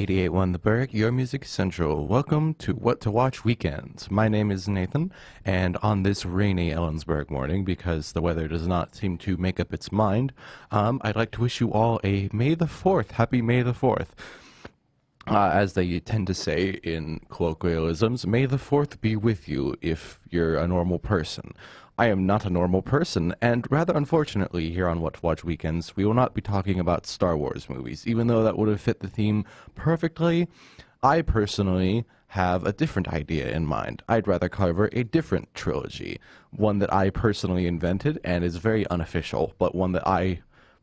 88.1 The Burg, your music central. Welcome to What to Watch Weekends. My name is Nathan, and on this rainy Ellensburg morning, because the weather does not seem to make up its mind, I'd like to wish you all a May the 4th. Happy May the 4th. As they tend to say in colloquialisms, May the 4th be with you if you're a normal person. I am not a normal person, and rather unfortunately, here on What to Watch Weekends, we will not be talking about Star Wars movies. Even though that would have fit the theme perfectly, I personally have a different idea in mind. I'd rather cover a different trilogy, one that I personally invented and is very unofficial, but one that I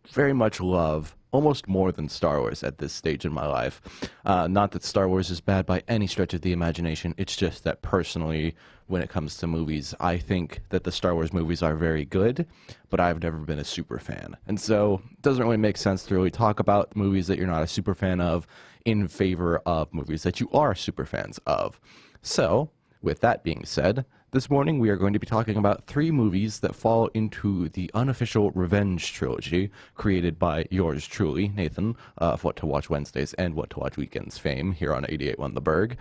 very much love, almost more than Star Wars at this stage in my life. Not that Star Wars is bad by any stretch of the imagination, it's just that personally, when it comes to movies, I think that the Star Wars movies are very good, but I've never been a super fan. And so it doesn't really make sense to really talk about movies that you're not a super fan of in favor of movies that you are super fans of. So, with that being said, this morning we are going to be talking about 3 movies that fall into the unofficial Revenge trilogy created by yours truly, Nathan, of What to Watch Wednesdays and What to Watch Weekends fame here on 88.1 The Burg.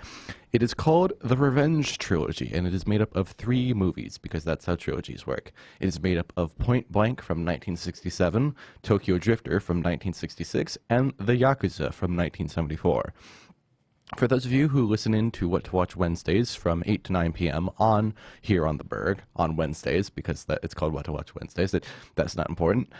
It is called the Revenge trilogy, and it is made up of 3 movies, because that's how trilogies work. It is made up of Point Blank from 1967, Tokyo Drifter from 1966, and The Yakuza from 1974. For those of you who listen in to What to Watch Wednesdays from 8 to 9 p.m. on here on the Burg on Wednesdays, because it's called What to Watch Wednesdays, that's not important,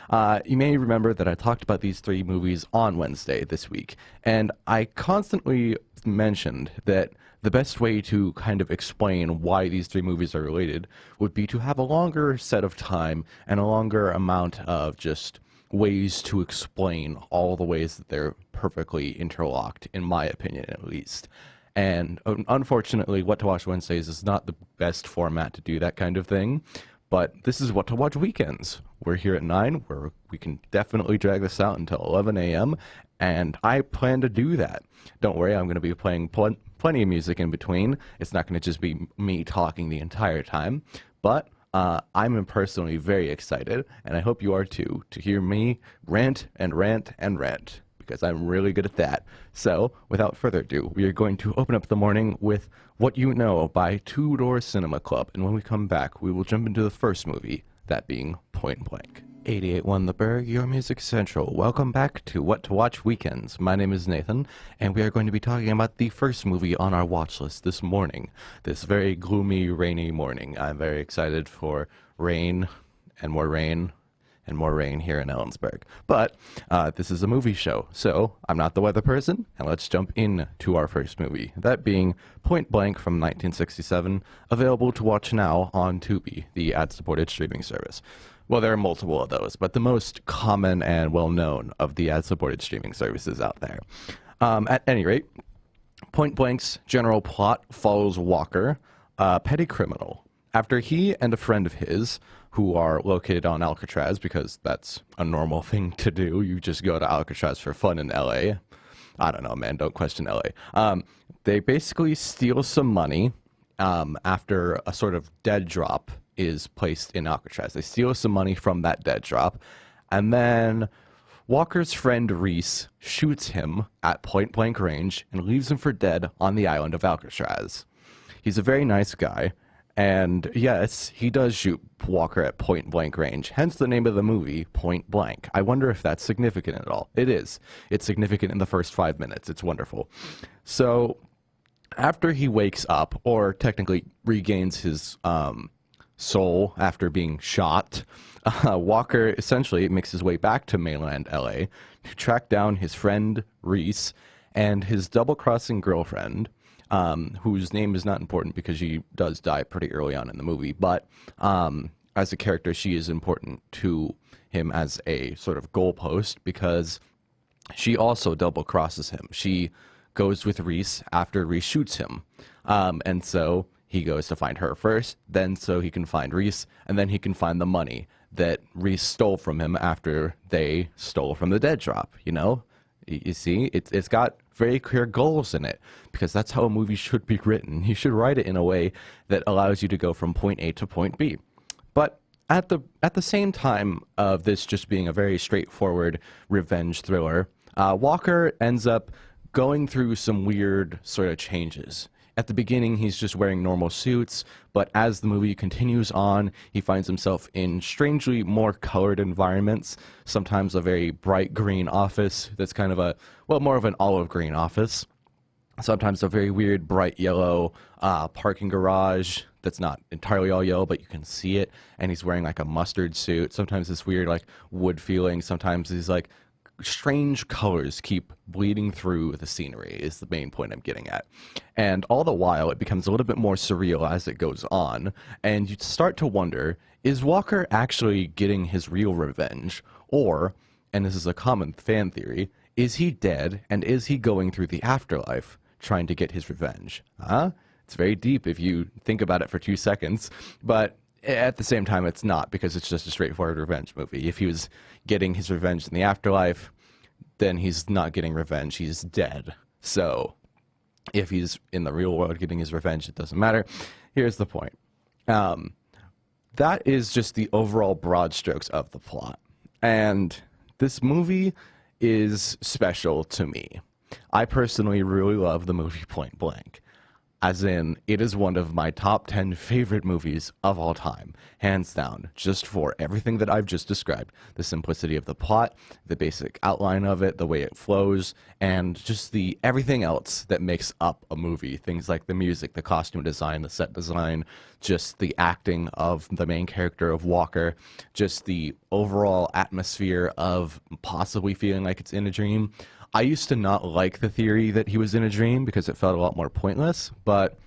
you may remember that I talked about these 3 movies on Wednesday this week, and I constantly mentioned that the best way to kind of explain why these 3 movies are related would be to have a longer set of time and a longer amount of just ways to explain all the ways that they're perfectly interlocked, in my opinion at least. And unfortunately, What to Watch Wednesdays is not the best format to do that kind of thing, but this is What to Watch Weekends. We're here at 9, where we can definitely drag this out until 11 a.m., and I plan to do that. Don't worry, I'm going to be playing plenty of music in between. It's not going to just be me talking the entire time, but I'm personally very excited, and I hope you are too, to hear me rant and rant and rant, because I'm really good at that. So, without further ado, we are going to open up the morning with What You Know by Two Door Cinema Club, and when we come back, we will jump into the first movie, that being Point Blank. 88.1 The Burg, your music central. Welcome back to What to Watch Weekends. My name is Nathan, and we are going to be talking about the first movie on our watch list this morning. This very gloomy, rainy morning. I'm very excited for rain and more rain and more rain here in Ellensburg. But this is a movie show, so I'm not the weather person, and let's jump in to our first movie, that being Point Blank from 1967, available to watch now on Tubi, the ad-supported streaming service. Well, there are multiple of those, but the most common and well-known of the ad-supported streaming services out there. At any rate, Point Blank's general plot follows Walker, a petty criminal. After he and a friend of his, who are located on Alcatraz, because that's a normal thing to do, you just go to Alcatraz for fun in L.A. I don't know, man, don't question L.A. They basically steal some money after a sort of dead drop is placed in Alcatraz. They steal some money from that dead drop, and then Walker's friend Reese shoots him at point blank range and leaves him for dead on the island of Alcatraz. He's a very nice guy, and yes, he does shoot Walker at point blank range, hence the name of the movie, Point Blank. I wonder if that's significant at all. It is. It's significant in the first 5 minutes. It's wonderful. So, after he wakes up, or technically regains his soul after being shot, Walker essentially makes his way back to mainland LA to track down his friend Reese and his double-crossing girlfriend, whose name is not important because she does die pretty early on in the movie, but as a character she is important to him as a sort of goalpost because she also double-crosses him. She goes with Reese after Reese shoots him, and so he goes to find her first, then so he can find Reese, and then he can find the money that Reese stole from him after they stole from the dead drop, you know? You see, it's got very clear goals in it, because that's how a movie should be written. You should write it in a way that allows you to go from point A to point B. But at the same time of this just being a very straightforward revenge thriller, Walker ends up going through some weird sort of changes. At the beginning, he's just wearing normal suits, but as the movie continues on, he finds himself in strangely more colored environments. Sometimes a very bright green office that's kind of more of an olive green office. Sometimes a very weird bright yellow parking garage that's not entirely all yellow, but you can see it, and he's wearing like a mustard suit. Sometimes this weird like wood feeling. Sometimes these like strange colors keep bleeding through the scenery is the main point I'm getting at. And all the while, it becomes a little bit more surreal as it goes on, and you start to wonder, is Walker actually getting his real revenge? Or, and this is a common fan theory, is he dead, and is he going through the afterlife trying to get his revenge? Huh? It's very deep if you think about it for 2 seconds, but at the same time, it's not, because it's just a straightforward revenge movie. If he was getting his revenge in the afterlife, then he's not getting revenge. He's dead. So if he's in the real world getting his revenge, it doesn't matter. Here's the point. That is just the overall broad strokes of the plot. And this movie is special to me. I personally really love the movie Point Blank. As in, it is one of my top 10 favorite movies of all time, hands down, just for everything that I've just described. The simplicity of the plot, the basic outline of it, the way it flows, and just the everything else that makes up a movie. Things like the music, the costume design, the set design, just the acting of the main character of Walker, just the overall atmosphere of possibly feeling like it's in a dream. I used to not like the theory that he was in a dream because it felt a lot more pointless, but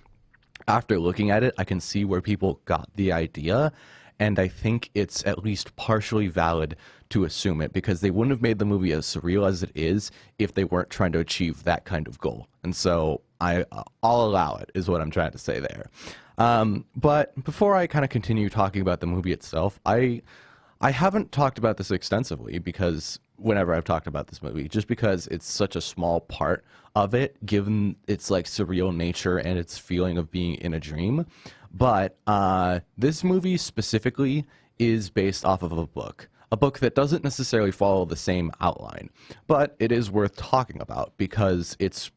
after looking at it, I can see where people got the idea, and I think it's at least partially valid to assume it, because they wouldn't have made the movie as surreal as it is if they weren't trying to achieve that kind of goal. And so I'll allow it, is what I'm trying to say there. But before I kind of continue talking about the movie itself, I haven't talked about this extensively, because whenever I've talked about this movie, just because it's such a small part of it, given its like surreal nature and its feeling of being in a dream. But this movie specifically is based off of a book that doesn't necessarily follow the same outline, but it is worth talking about, because it's,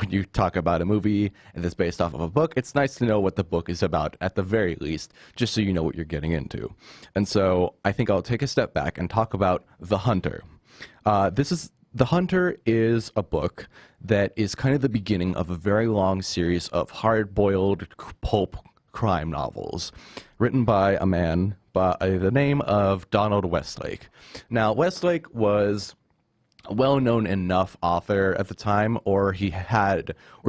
when you talk about a movie and it's based off of a book, it's nice to know what the book is about at the very least, just so you know what you're getting into. And so I think I'll take a step back and talk about The Hunter. The Hunter is a book that is kind of the beginning of a very long series of hard-boiled pulp crime novels written by a man by the name of Donald Westlake. Now, Westlake was a well-known enough author at the time, or he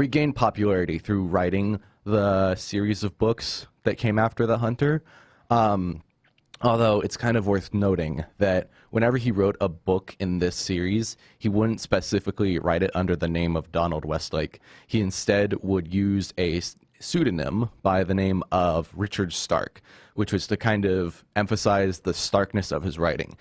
gained popularity through writing the series of books that came after The Hunter. Although it's kind of worth noting that whenever he wrote a book in this series, he wouldn't specifically write it under the name of Donald Westlake. He instead would use a pseudonym by the name of Richard Stark, which was to kind of emphasize the starkness of his writing.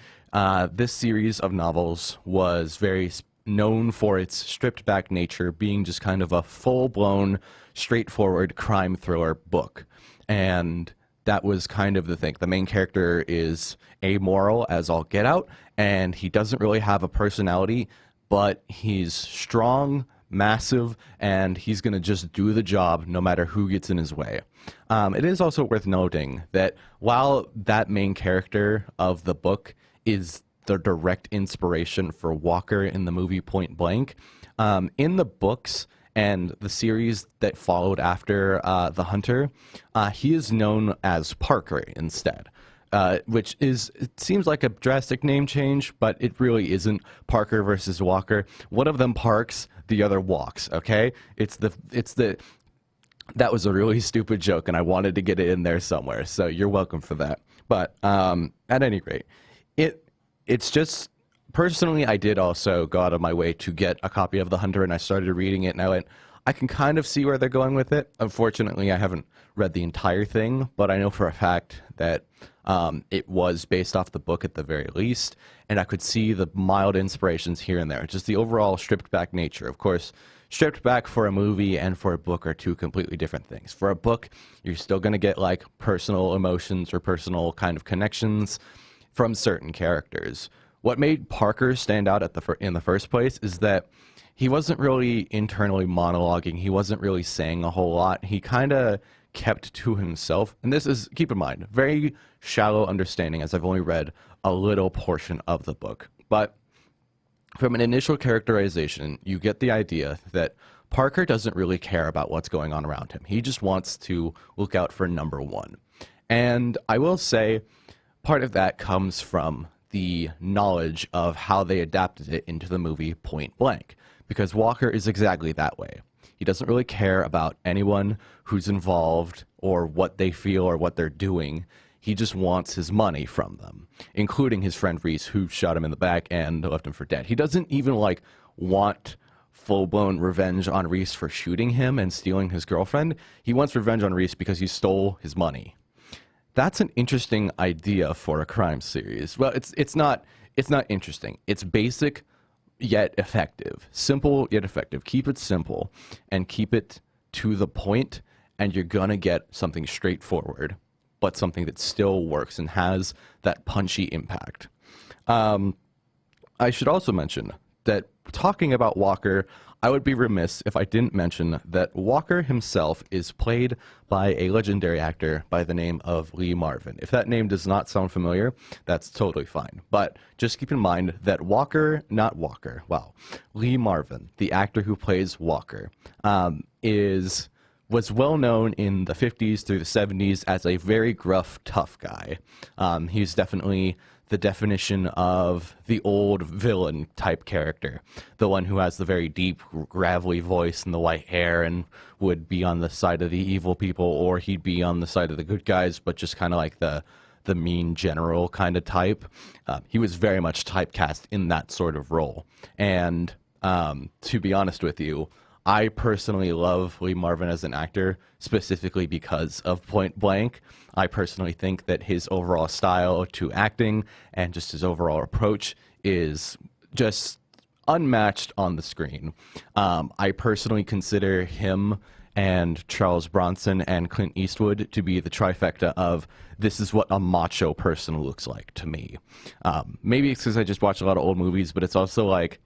This series of novels was very known for its stripped-back nature, being just kind of a full-blown, straightforward crime thriller book. And that was kind of the thing. The main character is amoral as all get out, and he doesn't really have a personality, but he's strong, massive, and he's going to just do the job no matter who gets in his way. It is also worth noting that while that main character of the book is the direct inspiration for Walker in the movie Point Blank, in the books and the series that followed after The Hunter, he is known as Parker instead, which is, it seems like a drastic name change, but it really isn't. Parker versus Walker. One of them parks, the other walks, okay? That was a really stupid joke, and I wanted to get it in there somewhere, so you're welcome for that. But at any rate, it's just, personally, I did also go out of my way to get a copy of The Hunter, and I started reading it, and I went, I can kind of see where they're going with it. Unfortunately, I haven't read the entire thing, but I know for a fact that it was based off the book at the very least, and I could see the mild inspirations here and there. Just the overall stripped-back nature. Of course, stripped back for a movie and for a book are two completely different things. For a book, you're still going to get, like, personal emotions or personal kind of connections from certain characters. what made Parker stand out in the first place is that he wasn't really internally monologuing. He wasn't really saying a whole lot. He kind of kept to himself. And this is, keep in mind, very shallow understanding, as I've only read a little portion of the book. But from an initial characterization, you get the idea that Parker doesn't really care about what's going on around him. He just wants to look out for number one. And I will say part of that comes from the knowledge of how they adapted it into the movie Point Blank, because Walker is exactly that way. He doesn't really care about anyone who's involved or what they feel or what they're doing. He just wants his money from them, including his friend Reese, who shot him in the back and left him for dead. He doesn't even want full-blown revenge on Reese for shooting him and stealing his girlfriend. He wants revenge on Reese because he stole his money. That's an interesting idea for a crime series. Well, it's not interesting. It's basic yet effective. Simple yet effective. Keep it simple and keep it to the point, and you're gonna get something straightforward, but something that still works and has that punchy impact. I should also mention that talking about Walker, I would be remiss if I didn't mention that Walker himself is played by a legendary actor by the name of Lee Marvin. If that name does not sound familiar, that's totally fine. But just keep in mind that Lee Marvin, the actor who plays Walker, was well known in the 50s through the 70s as a very gruff, tough guy. He's definitely the definition of the old villain type character, the one who has the very deep, gravelly voice and the white hair and would be on the side of the evil people, or he'd be on the side of the good guys, but just kind of like the mean general kind of type. He was very much typecast in that sort of role. And to be honest with you, I personally love Lee Marvin as an actor, specifically because of Point Blank. I personally think that his overall style to acting and just his overall approach is just unmatched on the screen. I personally consider him and Charles Bronson and Clint Eastwood to be the trifecta of this is what a macho person looks like to me. Maybe it's because I just watch a lot of old movies, but it's also like,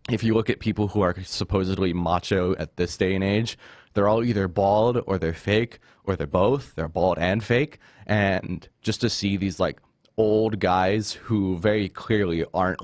if you look at people who are supposedly macho at this day and age, they're all either bald or they're fake or they're both. They're bald and fake. And just to see these old guys who very clearly aren't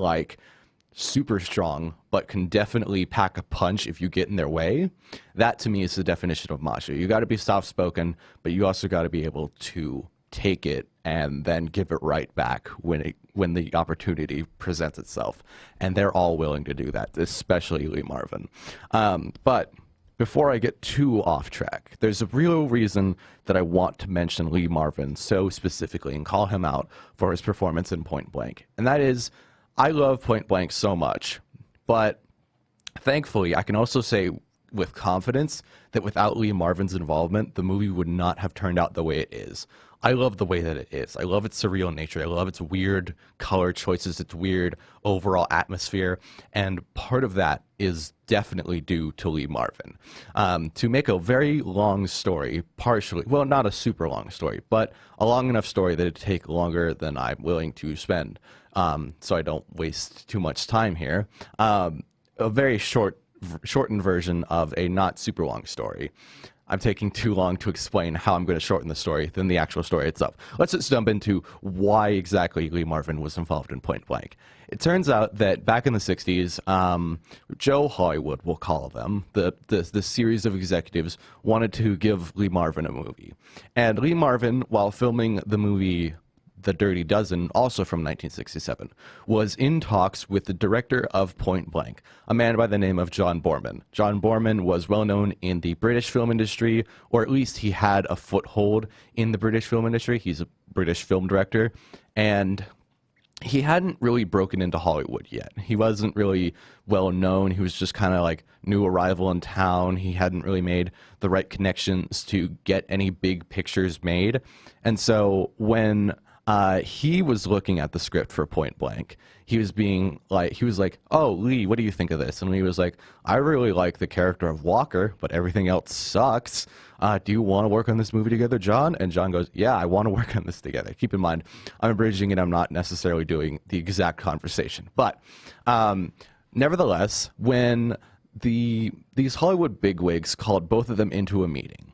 super strong, but can definitely pack a punch if you get in their way, that to me is the definition of macho. You got to be soft-spoken, but you also got to be able to take it and then give it right back when the opportunity presents itself. And they're all willing to do that, especially Lee Marvin. But before I get too off track, there's a real reason that I want to mention Lee Marvin so specifically and call him out for his performance in Point Blank. And that is, I love Point Blank so much, but thankfully I can also say with confidence that without Lee Marvin's involvement, the movie would not have turned out the way it is. I love the way that it is. I love its surreal nature. I love its weird color choices, its weird overall atmosphere. And part of that is definitely due to Lee Marvin. To make a very long story, partially, well, not a super long story, but a long enough story that it'd take longer than I'm willing to spend, so I don't waste too much time here. A very shortened version of a not super long story. I'm taking too long to explain how I'm going to shorten the story than the actual story itself. Let's just jump into why exactly Lee Marvin was involved in Point Blank. It turns out that back in the 60s, Joe Hollywood, we'll call them, the series of executives wanted to give Lee Marvin a movie. And Lee Marvin, while filming the movie The Dirty Dozen, also from 1967, was in talks with the director of Point Blank, a man by the name of John Boorman. John Boorman was well known in the British film industry, or at least he had a foothold in the British film industry. He's a British film director, and he hadn't really broken into Hollywood yet. He wasn't really well known. He was just kind of new arrival in town. He hadn't really made the right connections to get any big pictures made. And so when he was looking at the script for Point Blank. He was like, "Oh, Lee, what do you think of this?" And Lee was like, "I really like the character of Walker, but everything else sucks. Do you want to work on this movie together, John?" And John goes, "Yeah, I want to work on this together." Keep in mind, I'm abridging and I'm not necessarily doing the exact conversation. But nevertheless, when these Hollywood bigwigs called both of them into a meeting,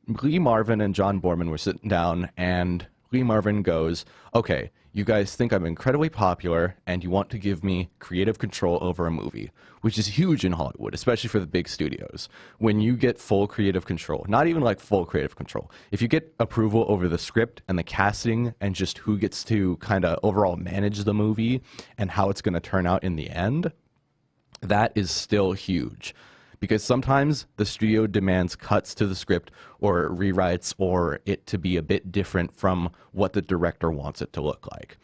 Lee Marvin and John Borman were sitting down, and Lee Marvin goes, "Okay, you guys think I'm incredibly popular, and you want to give me creative control over a movie," which is huge in Hollywood, especially for the big studios. When you get full creative control, not even like full creative control, if you get approval over the script and the casting and just who gets to kind of overall manage the movie and how it's going to turn out in the end, that is still huge. Because sometimes the studio demands cuts to the script or rewrites or it to be a bit different from what the director wants it to look like.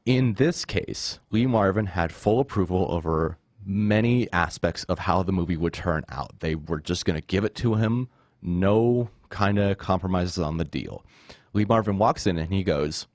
In this case, Lee Marvin had full approval over many aspects of how the movie would turn out. They were just going to give it to him, no kind of compromises on the deal. Lee Marvin walks in and he goes,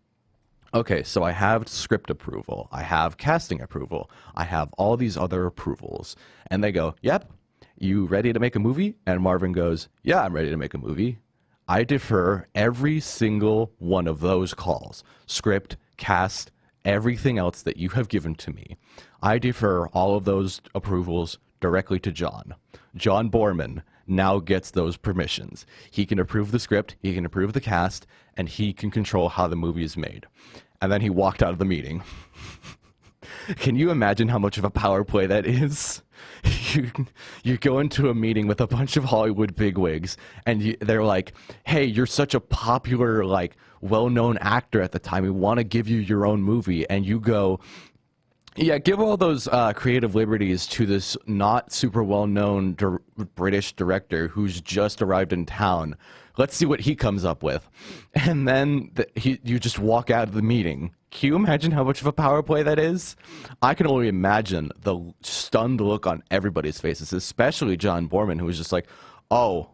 "Okay, so I have script approval, I have casting approval, I have all these other approvals." And they go, "Yep, you ready to make a movie?" And Marvin goes, "Yeah, I'm ready to make a movie. I defer every single one of those calls, script, cast, everything else that you have given to me. I defer all of those approvals directly to John. John Borman now gets those permissions. He can approve the script, he can approve the cast, and he can control how the movie is made." And then he walked out of the meeting. Can you imagine how much of a power play that is? You go into a meeting with a bunch of Hollywood bigwigs, and they're like, "Hey, you're such a popular, like, well-known actor at the time. We want to give you your own movie." And you go, "Yeah, give all those creative liberties to this not super well-known British director who's just arrived in town. Let's see what he comes up with." And then you just walk out of the meeting. Can you imagine how much of a power play that is? I can only imagine the stunned look on everybody's faces, especially John Borman, who was just like, "Oh,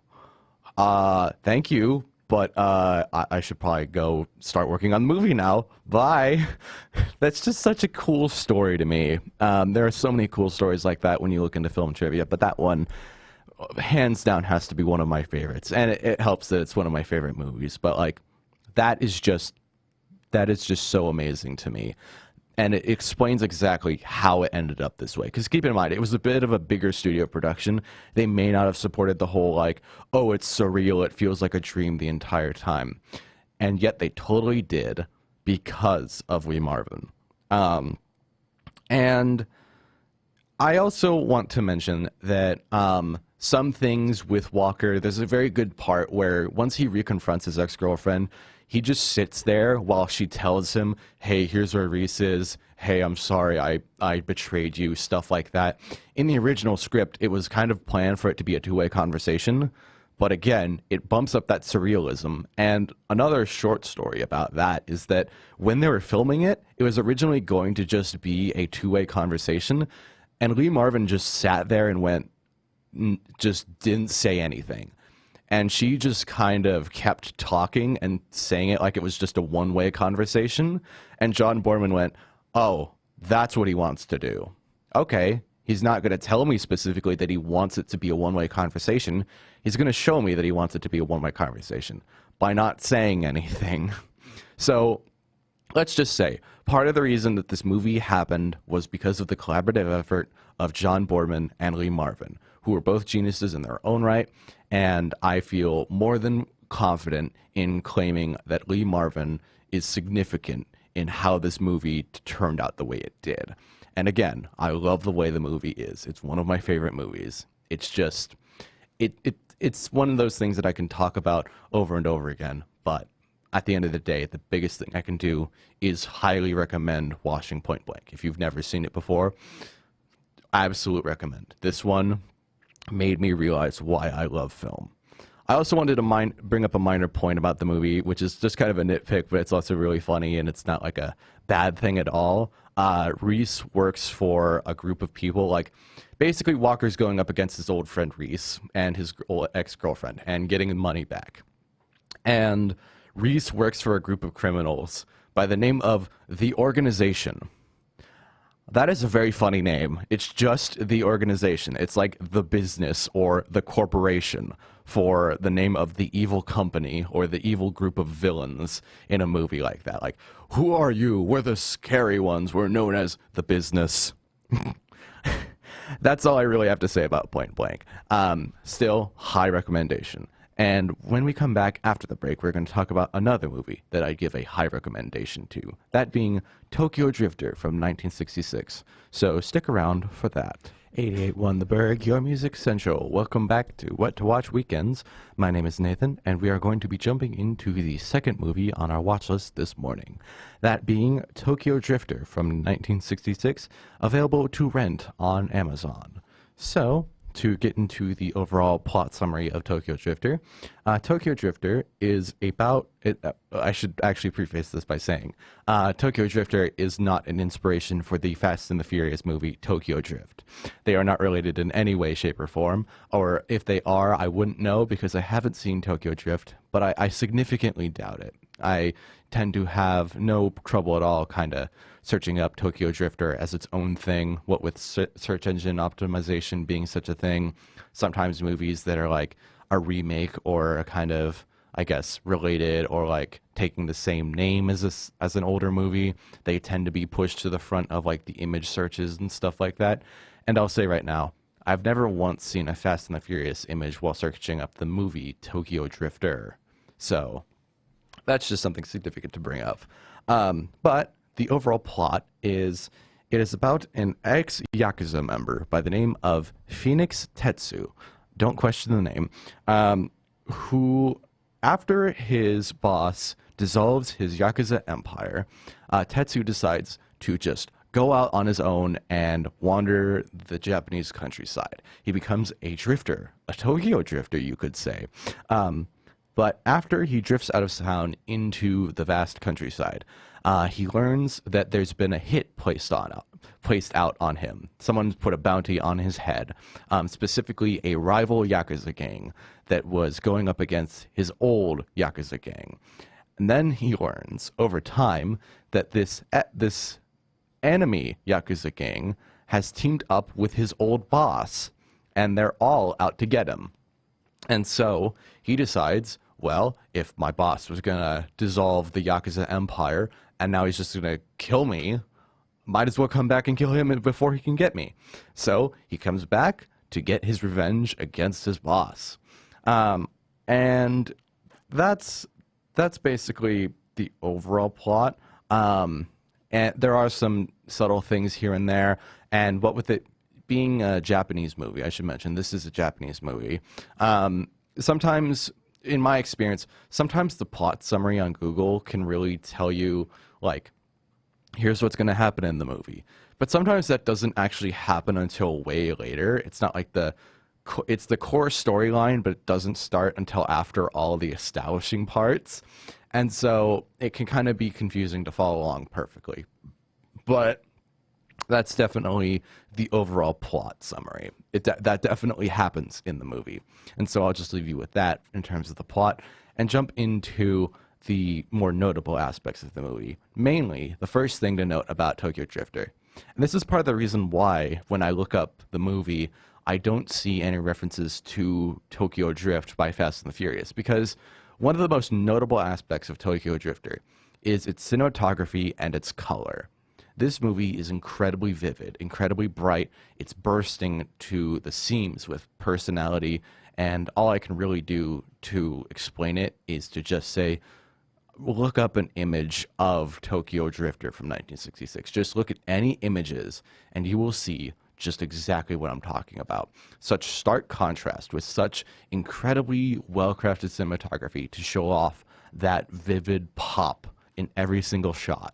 thank you, but I should probably go start working on the movie now. Bye." That's just such a cool story to me. There are so many cool stories like that when you look into film trivia, but that one, hands down, has to be one of my favorites. And it helps that it's one of my favorite movies, but like, that is just so amazing to me. And it explains exactly how it ended up this way. Because keep in mind, it was a bit of a bigger studio production. They may not have supported the whole, like, "Oh, it's surreal, it feels like a dream" the entire time. And yet they totally did because of Lee Marvin. And I also want to mention that some things with Walker, there's a very good part where once he reconfronts his ex-girlfriend, he just sits there while she tells him, "Hey, here's where Reese is. Hey, I'm sorry, I betrayed you," stuff like that. In the original script, it was kind of planned for it to be a two-way conversation. But again, it bumps up that surrealism. And another short story about that is that when they were filming it, it was originally going to just be a two-way conversation. And Lee Marvin just sat there and just didn't say anything. And she just kind of kept talking and saying it like it was just a one-way conversation. And John Borman went, "Oh, that's what he wants to do. Okay, he's not going to tell me specifically that he wants it to be a one-way conversation. He's going to show me that he wants it to be a one-way conversation by not saying anything." So let's just say part of the reason that this movie happened was because of the collaborative effort of John Borman and Lee Marvin, who were both geniuses in their own right. And I feel more than confident in claiming that Lee Marvin is significant in how this movie turned out the way it did. And again, I love the way the movie is. It's one of my favorite movies. It's just, it's one of those things that I can talk about over and over again. But at the end of the day, the biggest thing I can do is highly recommend watching Point Blank. If you've never seen it before, I absolutely recommend. This one made me realize why I love film. I also wanted to bring up a minor point about the movie, which is just kind of a nitpick, but it's also really funny, and it's not like a bad thing at all. Reese works for a group of people. Like, basically, Walker's going up against his old friend Reese and his old ex-girlfriend and getting money back. And Reese works for a group of criminals by the name of The Organization. That is a very funny name. It's just The Organization. It's like the business or the corporation for the name of the evil company or the evil group of villains in a movie like that. Like, who are you? We're the scary ones. We're known as the business. That's all I really have to say about Point Blank. Still, high recommendation. And when we come back after the break, we're going to talk about another movie that I give a high recommendation to, that being Tokyo Drifter from 1966. So stick around for that. 88.1 The Burg, your music central. Welcome back to What to Watch Weekends. My name is Nathan, and we are going to be jumping into the second movie on our watch list this morning, that being Tokyo Drifter from 1966, available to rent on Amazon. So, to get into the overall plot summary of Tokyo Drifter, Tokyo Drifter is about I should actually preface this by saying Tokyo Drifter is not an inspiration for the Fast and the Furious movie Tokyo Drift. They are not related in any way, shape, or form, or if they are, I wouldn't know because I haven't seen Tokyo Drift, but I significantly doubt it. I tend to have no trouble at all kind of searching up Tokyo Drifter as its own thing, what with search engine optimization being such a thing. Sometimes movies that are like a remake or a kind of, I guess, related or like taking the same name as an older movie, they tend to be pushed to the front of like the image searches and stuff like that. And I'll say right now, I've never once seen a Fast and the Furious image while searching up the movie Tokyo Drifter. So that's just something significant to bring up. But the overall plot is, it is about an ex-Yakuza member by the name of Phoenix Tetsu, don't question the name, who, after his boss dissolves his Yakuza empire, Tetsu decides to just go out on his own and wander the Japanese countryside. He becomes a drifter, a Tokyo drifter, you could say. But after he drifts out of town into the vast countryside, he learns that there's been a hit placed out on him. Someone's put a bounty on his head, specifically a rival Yakuza gang that was going up against his old Yakuza gang. And then he learns over time that this enemy Yakuza gang has teamed up with his old boss, and they're all out to get him. And so he decides, well, if my boss was going to dissolve the Yakuza empire and now he's just going to kill me, might as well come back and kill him before he can get me. So he comes back to get his revenge against his boss. And that's basically the overall plot. And there are some subtle things here and there. And what with it being a Japanese movie, I should mention, this is a Japanese movie. Sometimes, in my experience, sometimes the plot summary on Google can really tell you, like, here's what's going to happen in the movie. But sometimes that doesn't actually happen until way later. It's not like it's the core storyline, but it doesn't start until after all the establishing parts. And so it can kind of be confusing to follow along perfectly. But that's definitely the overall plot summary. That definitely happens in the movie. And so I'll just leave you with that in terms of the plot and jump into the more notable aspects of the movie. Mainly, the first thing to note about Tokyo Drifter. And this is part of the reason why, when I look up the movie, I don't see any references to Tokyo Drift by Fast and the Furious, because one of the most notable aspects of Tokyo Drifter is its cinematography and its color. This movie is incredibly vivid, incredibly bright. It's bursting to the seams with personality, and all I can really do to explain it is to just say, look up an image of Tokyo Drifter from 1966. Just look at any images, and you will see just exactly what I'm talking about. Such stark contrast with such incredibly well-crafted cinematography to show off that vivid pop in every single shot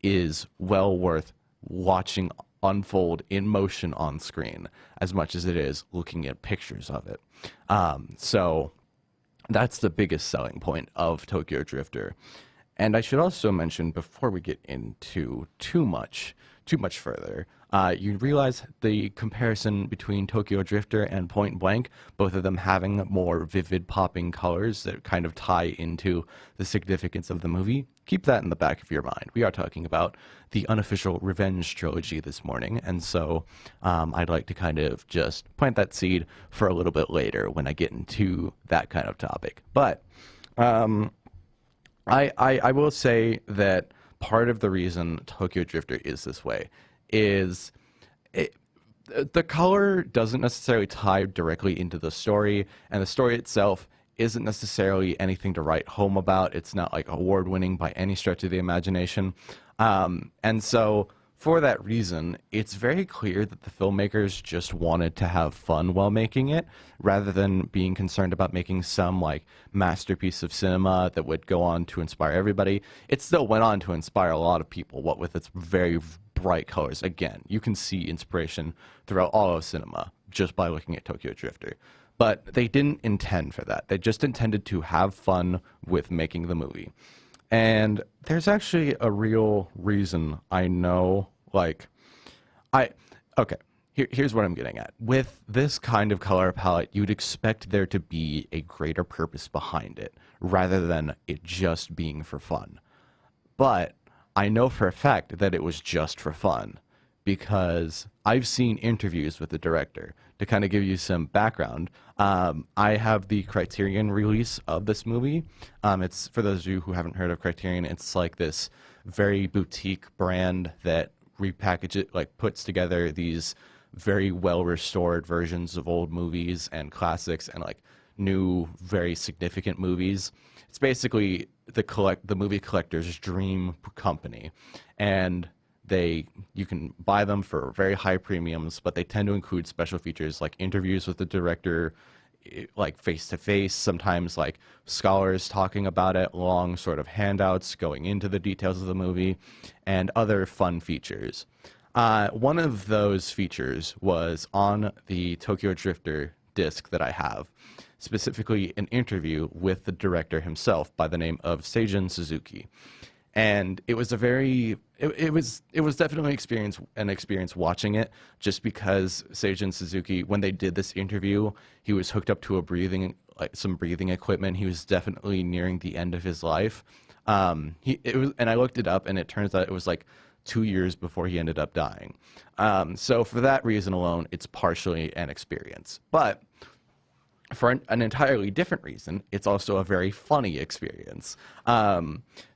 is well worth watching unfold in motion on screen as much as it is looking at pictures of it. So that's the biggest selling point of Tokyo Drifter. And I should also mention before we get into too much further, you realize the comparison between Tokyo Drifter and Point Blank, both of them having more vivid popping colors that kind of tie into the significance of the movie. Keep that in the back of your mind. We are talking about the unofficial Revenge trilogy this morning, and so I'd like to kind of just plant that seed for a little bit later when I get into that kind of topic. But I will say that part of the reason Tokyo Drifter is this way is it, the color doesn't necessarily tie directly into the story, and the story itself isn't necessarily anything to write home about. It's not like award winning by any stretch of the imagination. And so for that reason, it's very clear that the filmmakers just wanted to have fun while making it, rather than being concerned about making some like masterpiece of cinema that would go on to inspire everybody. It still went on to inspire a lot of people, what with its very bright colors. Again, you can see inspiration throughout all of cinema just by looking at Tokyo Drifter. But they didn't intend for that. They just intended to have fun with making the movie. And there's actually a real reason I know, like, okay, here's what I'm getting at. With this kind of color palette, you'd expect there to be a greater purpose behind it, rather than it just being for fun. But I know for a fact that it was just for fun, because I've seen interviews with the director. To kind of give you some background, I have the Criterion release of this movie. It's, for those of you who haven't heard of Criterion, it's like this very boutique brand that repackage it, like puts together these very well restored versions of old movies and classics and like new very significant movies. It's basically the movie collector's dream company, and you can buy them for very high premiums, but they tend to include special features like interviews with the director, like face to face, sometimes like scholars talking about it, long sort of handouts going into the details of the movie, and other fun features. One of those features was on the Tokyo Drifter disc that I have, specifically an interview with the director himself by the name of Seijun Suzuki. And it was a very, it was definitely an experience watching it, just because Seijun Suzuki, when they did this interview, he was hooked up to some breathing equipment. He was definitely nearing the end of his life. And I looked it up, and it turns out it was like 2 years before he ended up dying. So for that reason alone, it's partially an experience. But for an entirely different reason, it's also a very funny experience.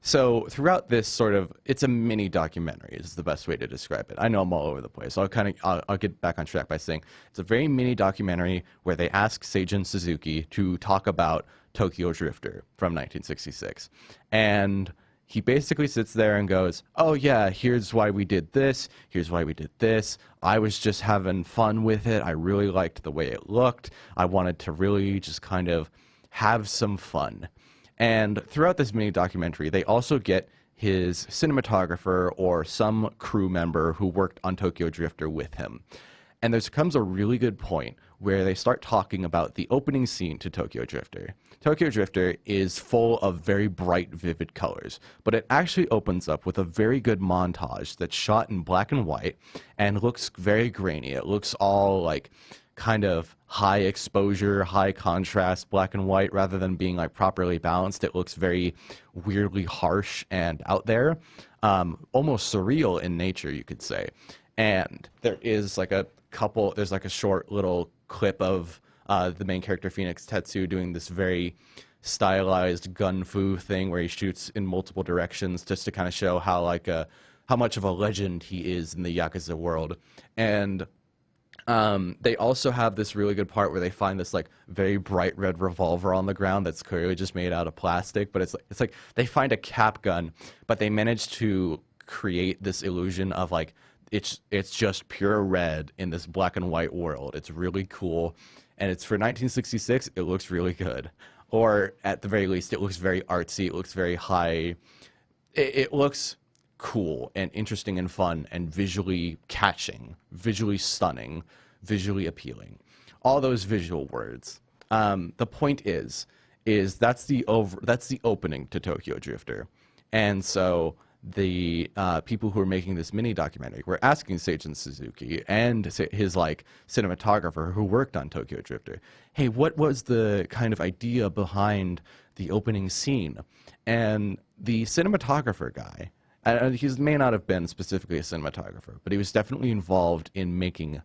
So throughout this sort of, it's a mini documentary is the best way to describe it. I know I'm all over the place, so I'll get back on track by saying it's a very mini documentary where they ask Seijun Suzuki to talk about Tokyo Drifter from 1966. And he basically sits there and goes, oh yeah, here's why we did this, here's why we did this. I was just having fun with it. I really liked the way it looked. I wanted to really just kind of have some fun. And throughout this mini documentary, they also get his cinematographer or some crew member who worked on Tokyo Drifter with him. And there comes a really good point where they start talking about the opening scene to Tokyo Drifter. Tokyo Drifter is full of very bright, vivid colors, but it actually opens up with a very good montage that's shot in black and white and looks very grainy. It looks all like kind of high exposure, high contrast, black and white, rather than being like properly balanced. It looks very weirdly harsh and out there, almost surreal in nature, you could say. And there is like there's like a short little clip of the main character Phoenix Tetsu doing this very stylized gun fu thing where he shoots in multiple directions just to kind of show how much of a legend he is in the Yakuza world. And they also have this really good part where they find this like very bright red revolver on the ground that's clearly just made out of plastic, but it's like they find a cap gun, but they manage to create this illusion of like it's just pure red in this black and white world. It's really cool. And it's for 1966, it looks really good. Or at the very least, it looks very artsy. It looks very high. It looks cool and interesting and fun and visually catching, visually stunning, visually appealing. All those visual words. The point is that's the opening to Tokyo Drifter. And so the people who were making this mini documentary were asking Seijun Suzuki and his like cinematographer who worked on Tokyo Drifter, hey, what was the kind of idea behind the opening scene? And the cinematographer guy, he may not have been specifically a cinematographer, but he was definitely involved in making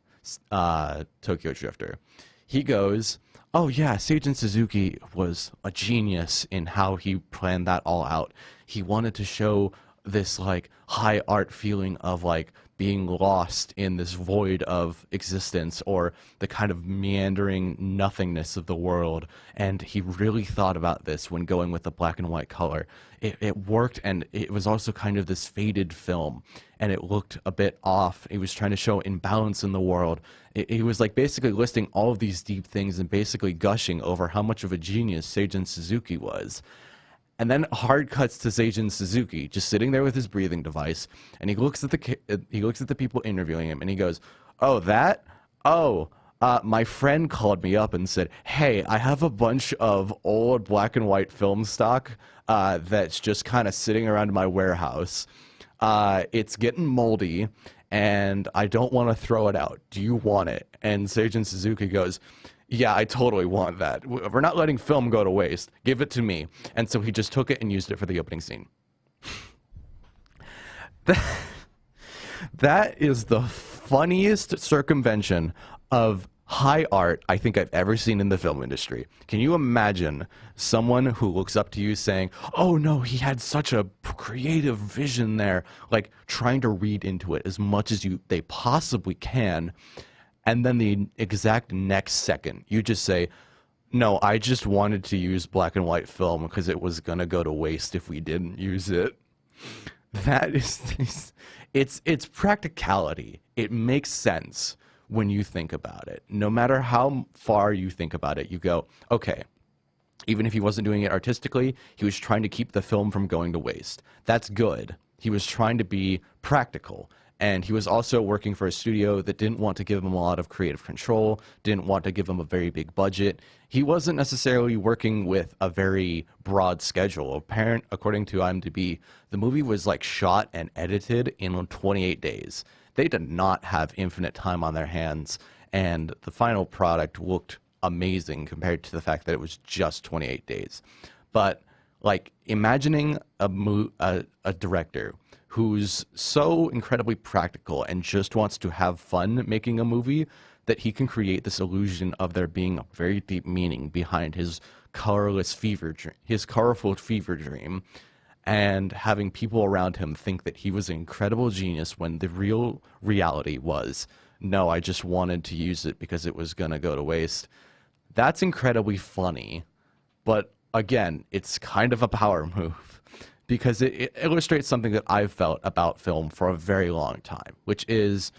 Tokyo Drifter. He goes, oh yeah, Seijun Suzuki was a genius in how he planned that all out. He wanted to show this like high art feeling of like being lost in this void of existence, or the kind of meandering nothingness of the world. And he really thought about this when going with the black and white color. It worked, and it was also kind of this faded film, and it looked a bit off. He was trying to show imbalance in the world. He was like basically listing all of these deep things and basically gushing over how much of a genius Seijun Suzuki was. And then hard cuts to Seijun Suzuki just sitting there with his breathing device, and he looks at the people interviewing him, and he goes, "Oh, that? Oh, my friend called me up and said, hey, I have a bunch of old black and white film stock that's just kind of sitting around my warehouse. It's getting moldy, and I don't want to throw it out. Do you want it?" And Seijun Suzuki goes, yeah, I totally want that. We're not letting film go to waste. Give it to me. And so he just took it and used it for the opening scene. That is the funniest circumvention of high art I think I've ever seen in the film industry. Can you imagine someone who looks up to you saying, oh no, he had such a creative vision there, like trying to read into it as much as they possibly can, and then the exact next second you just say, no, I just wanted to use black and white film because it was going to go to waste if we didn't use it. That is, it's practicality. It makes sense when you think about it. No matter how far you think about it, you go, okay, even if he wasn't doing it artistically, he was trying to keep the film from going to waste. That's good. He was trying to be practical. And he was also working for a studio that didn't want to give him a lot of creative control, didn't want to give him a very big budget. He wasn't necessarily working with a very broad schedule. According to IMDb, the movie was like shot and edited in 28 days. They did not have infinite time on their hands, and the final product looked amazing compared to the fact that it was just 28 days. But like imagining a director who's so incredibly practical and just wants to have fun making a movie that he can create this illusion of there being a very deep meaning behind his colorful fever dream, and having people around him think that he was an incredible genius when the real reality was, no, I just wanted to use it because it was going to go to waste. That's incredibly funny, but again, it's kind of a power move, because it illustrates something that I've felt about film for a very long time, which is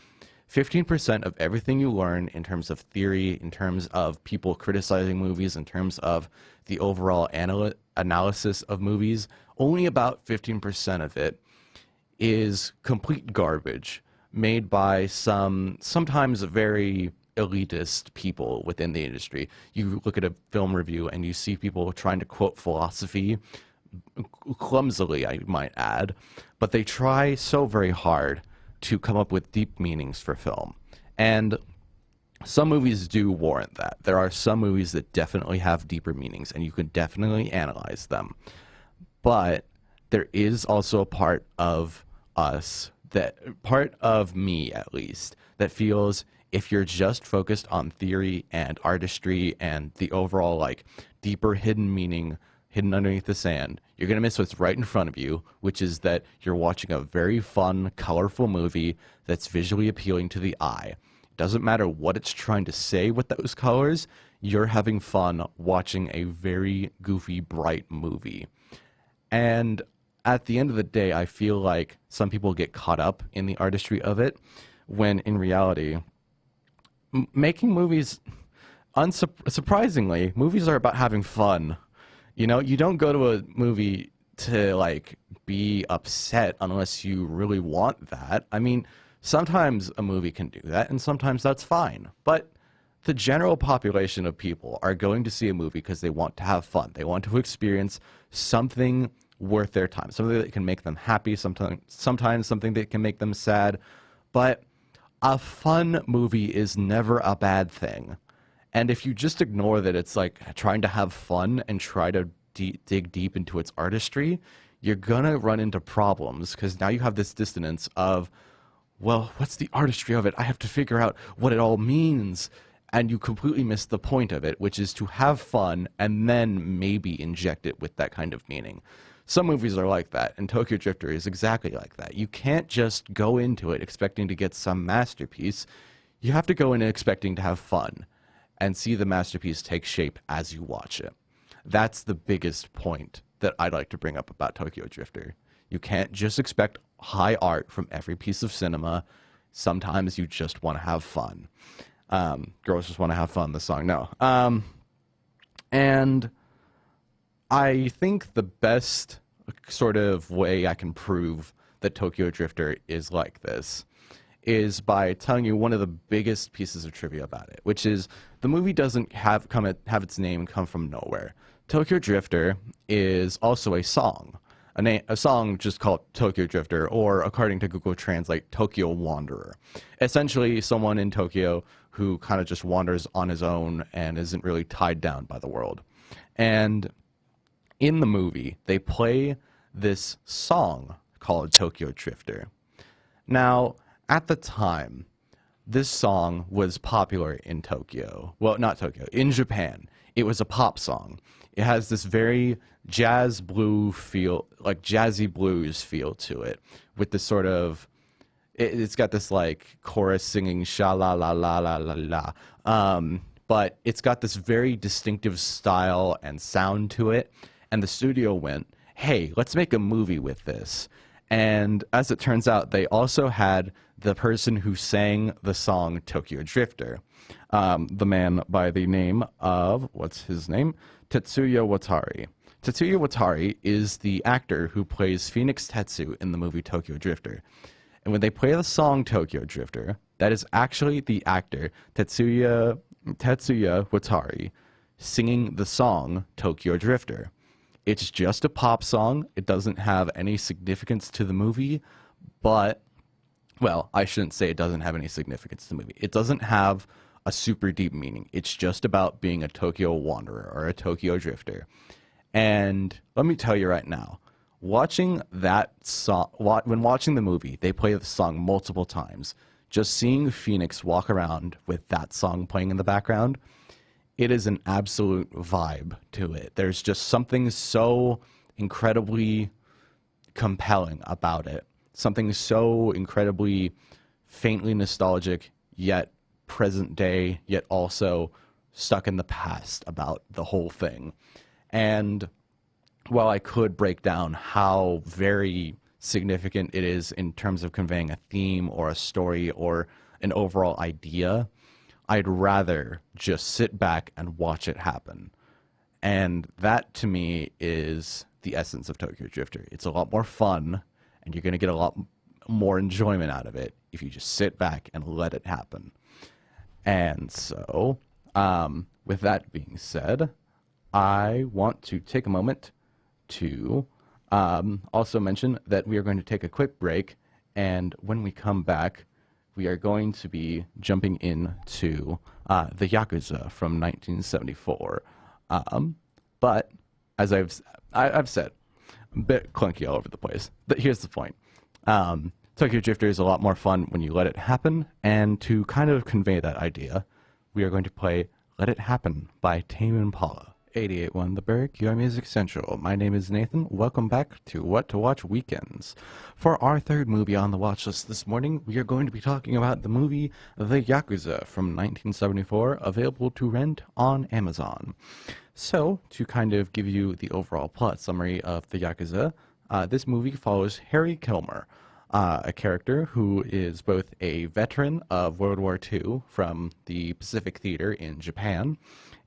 15% of everything you learn in terms of theory, in terms of people criticizing movies, in terms of the overall analysis of movies, only about 15% of it is complete garbage made by sometimes very elitist people within the industry. You look at a film review and you see people trying to quote philosophy, clumsily, I might add, but they try so very hard to come up with deep meanings for film. And some movies do warrant that. There are some movies that definitely have deeper meanings, and you can definitely analyze them. But there is also a part of me at least, that feels if you're just focused on theory and artistry and the overall like deeper hidden meaning hidden underneath the sand, you're going to miss what's right in front of you, which is that you're watching a very fun, colorful movie that's visually appealing to the eye. It doesn't matter what it's trying to say with those colors, you're having fun watching a very goofy, bright movie. And at the end of the day, I feel like some people get caught up in the artistry of it, when in reality, making movies, surprisingly, movies are about having fun. You know, you don't go to a movie to like be upset unless you really want that. I mean, sometimes a movie can do that, and sometimes that's fine. But the general population of people are going to see a movie because they want to have fun. They want to experience something worth their time, something that can make them happy, sometimes something that can make them sad. But a fun movie is never a bad thing. And if you just ignore that it's like trying to have fun and try to dig deep into its artistry, you're gonna run into problems, because now you have this dissonance of, well, what's the artistry of it? I have to figure out what it all means. And you completely miss the point of it, which is to have fun and then maybe inject it with that kind of meaning. Some movies are like that, and Tokyo Drifter is exactly like that. You can't just go into it expecting to get some masterpiece. You have to go in expecting to have fun and see the masterpiece take shape as you watch it. That's the biggest point that I'd like to bring up about Tokyo Drifter. You can't just expect high art from every piece of cinema. Sometimes you just want to have fun. Girls Just Want to Have Fun, the song, no. And I think the best sort of way I can prove that Tokyo Drifter is like this is by telling you one of the biggest pieces of trivia about it, which is the movie doesn't have its name come from nowhere. Tokyo Drifter is also a song, a song just called Tokyo Drifter, or according to Google Translate, Tokyo Wanderer. Essentially, someone in Tokyo who kind of just wanders on his own and isn't really tied down by the world. And in the movie, they play this song called Tokyo Drifter. Now, at the time, this song was popular in Tokyo. Well, not Tokyo, in Japan. It was a pop song. It has this very jazz blue feel, like jazzy blues feel to it, with this sort of, it's got this like chorus singing sha la la la la la la. But it's got this very distinctive style and sound to it. And the studio went, hey, let's make a movie with this. And as it turns out, they also had the person who sang the song Tokyo Drifter, the man by the name of, what's his name? Tetsuya Watari. Tetsuya Watari is the actor who plays Phoenix Tetsu in the movie Tokyo Drifter. And when they play the song Tokyo Drifter, that is actually the actor Tetsuya Watari singing the song Tokyo Drifter. It's just a pop song. It doesn't have any significance to the movie, but, well, I shouldn't say it doesn't have any significance to the movie. It doesn't have a super deep meaning. It's just about being a Tokyo wanderer or a Tokyo drifter. And let me tell you right now, watching that song, when watching the movie, they play the song multiple times. Just seeing Phoenix walk around with that song playing in the background, it is an absolute vibe to it. There's just something so incredibly compelling about it. Something so incredibly faintly nostalgic, yet present day, yet also stuck in the past about the whole thing. And while I could break down how very significant it is in terms of conveying a theme or a story or an overall idea, I'd rather just sit back and watch it happen. And that, to me, is the essence of Tokyo Drifter. It's a lot more fun, and you're going to get a lot more enjoyment out of it if you just sit back and let it happen. And so, with that being said, I want to take a moment to also mention that we are going to take a quick break, and when we come back, we are going to be jumping into the Yakuza from 1974. But, as I've said, a bit clunky all over the place. But here's the point. Tokyo Drifter is a lot more fun when you let it happen, and to kind of convey that idea, we are going to play Let It Happen by Tame Impala. 88.1 The Burg, your Music Central. My name is Nathan. Welcome back to What to Watch Weekends. For our third movie on the watch list this morning, we are going to be talking about the movie The Yakuza from 1974, available to rent on Amazon. So, to kind of give you the overall plot summary of The Yakuza, this movie follows Harry Kilmer, a character who is both a veteran of World War II from the Pacific Theater in Japan,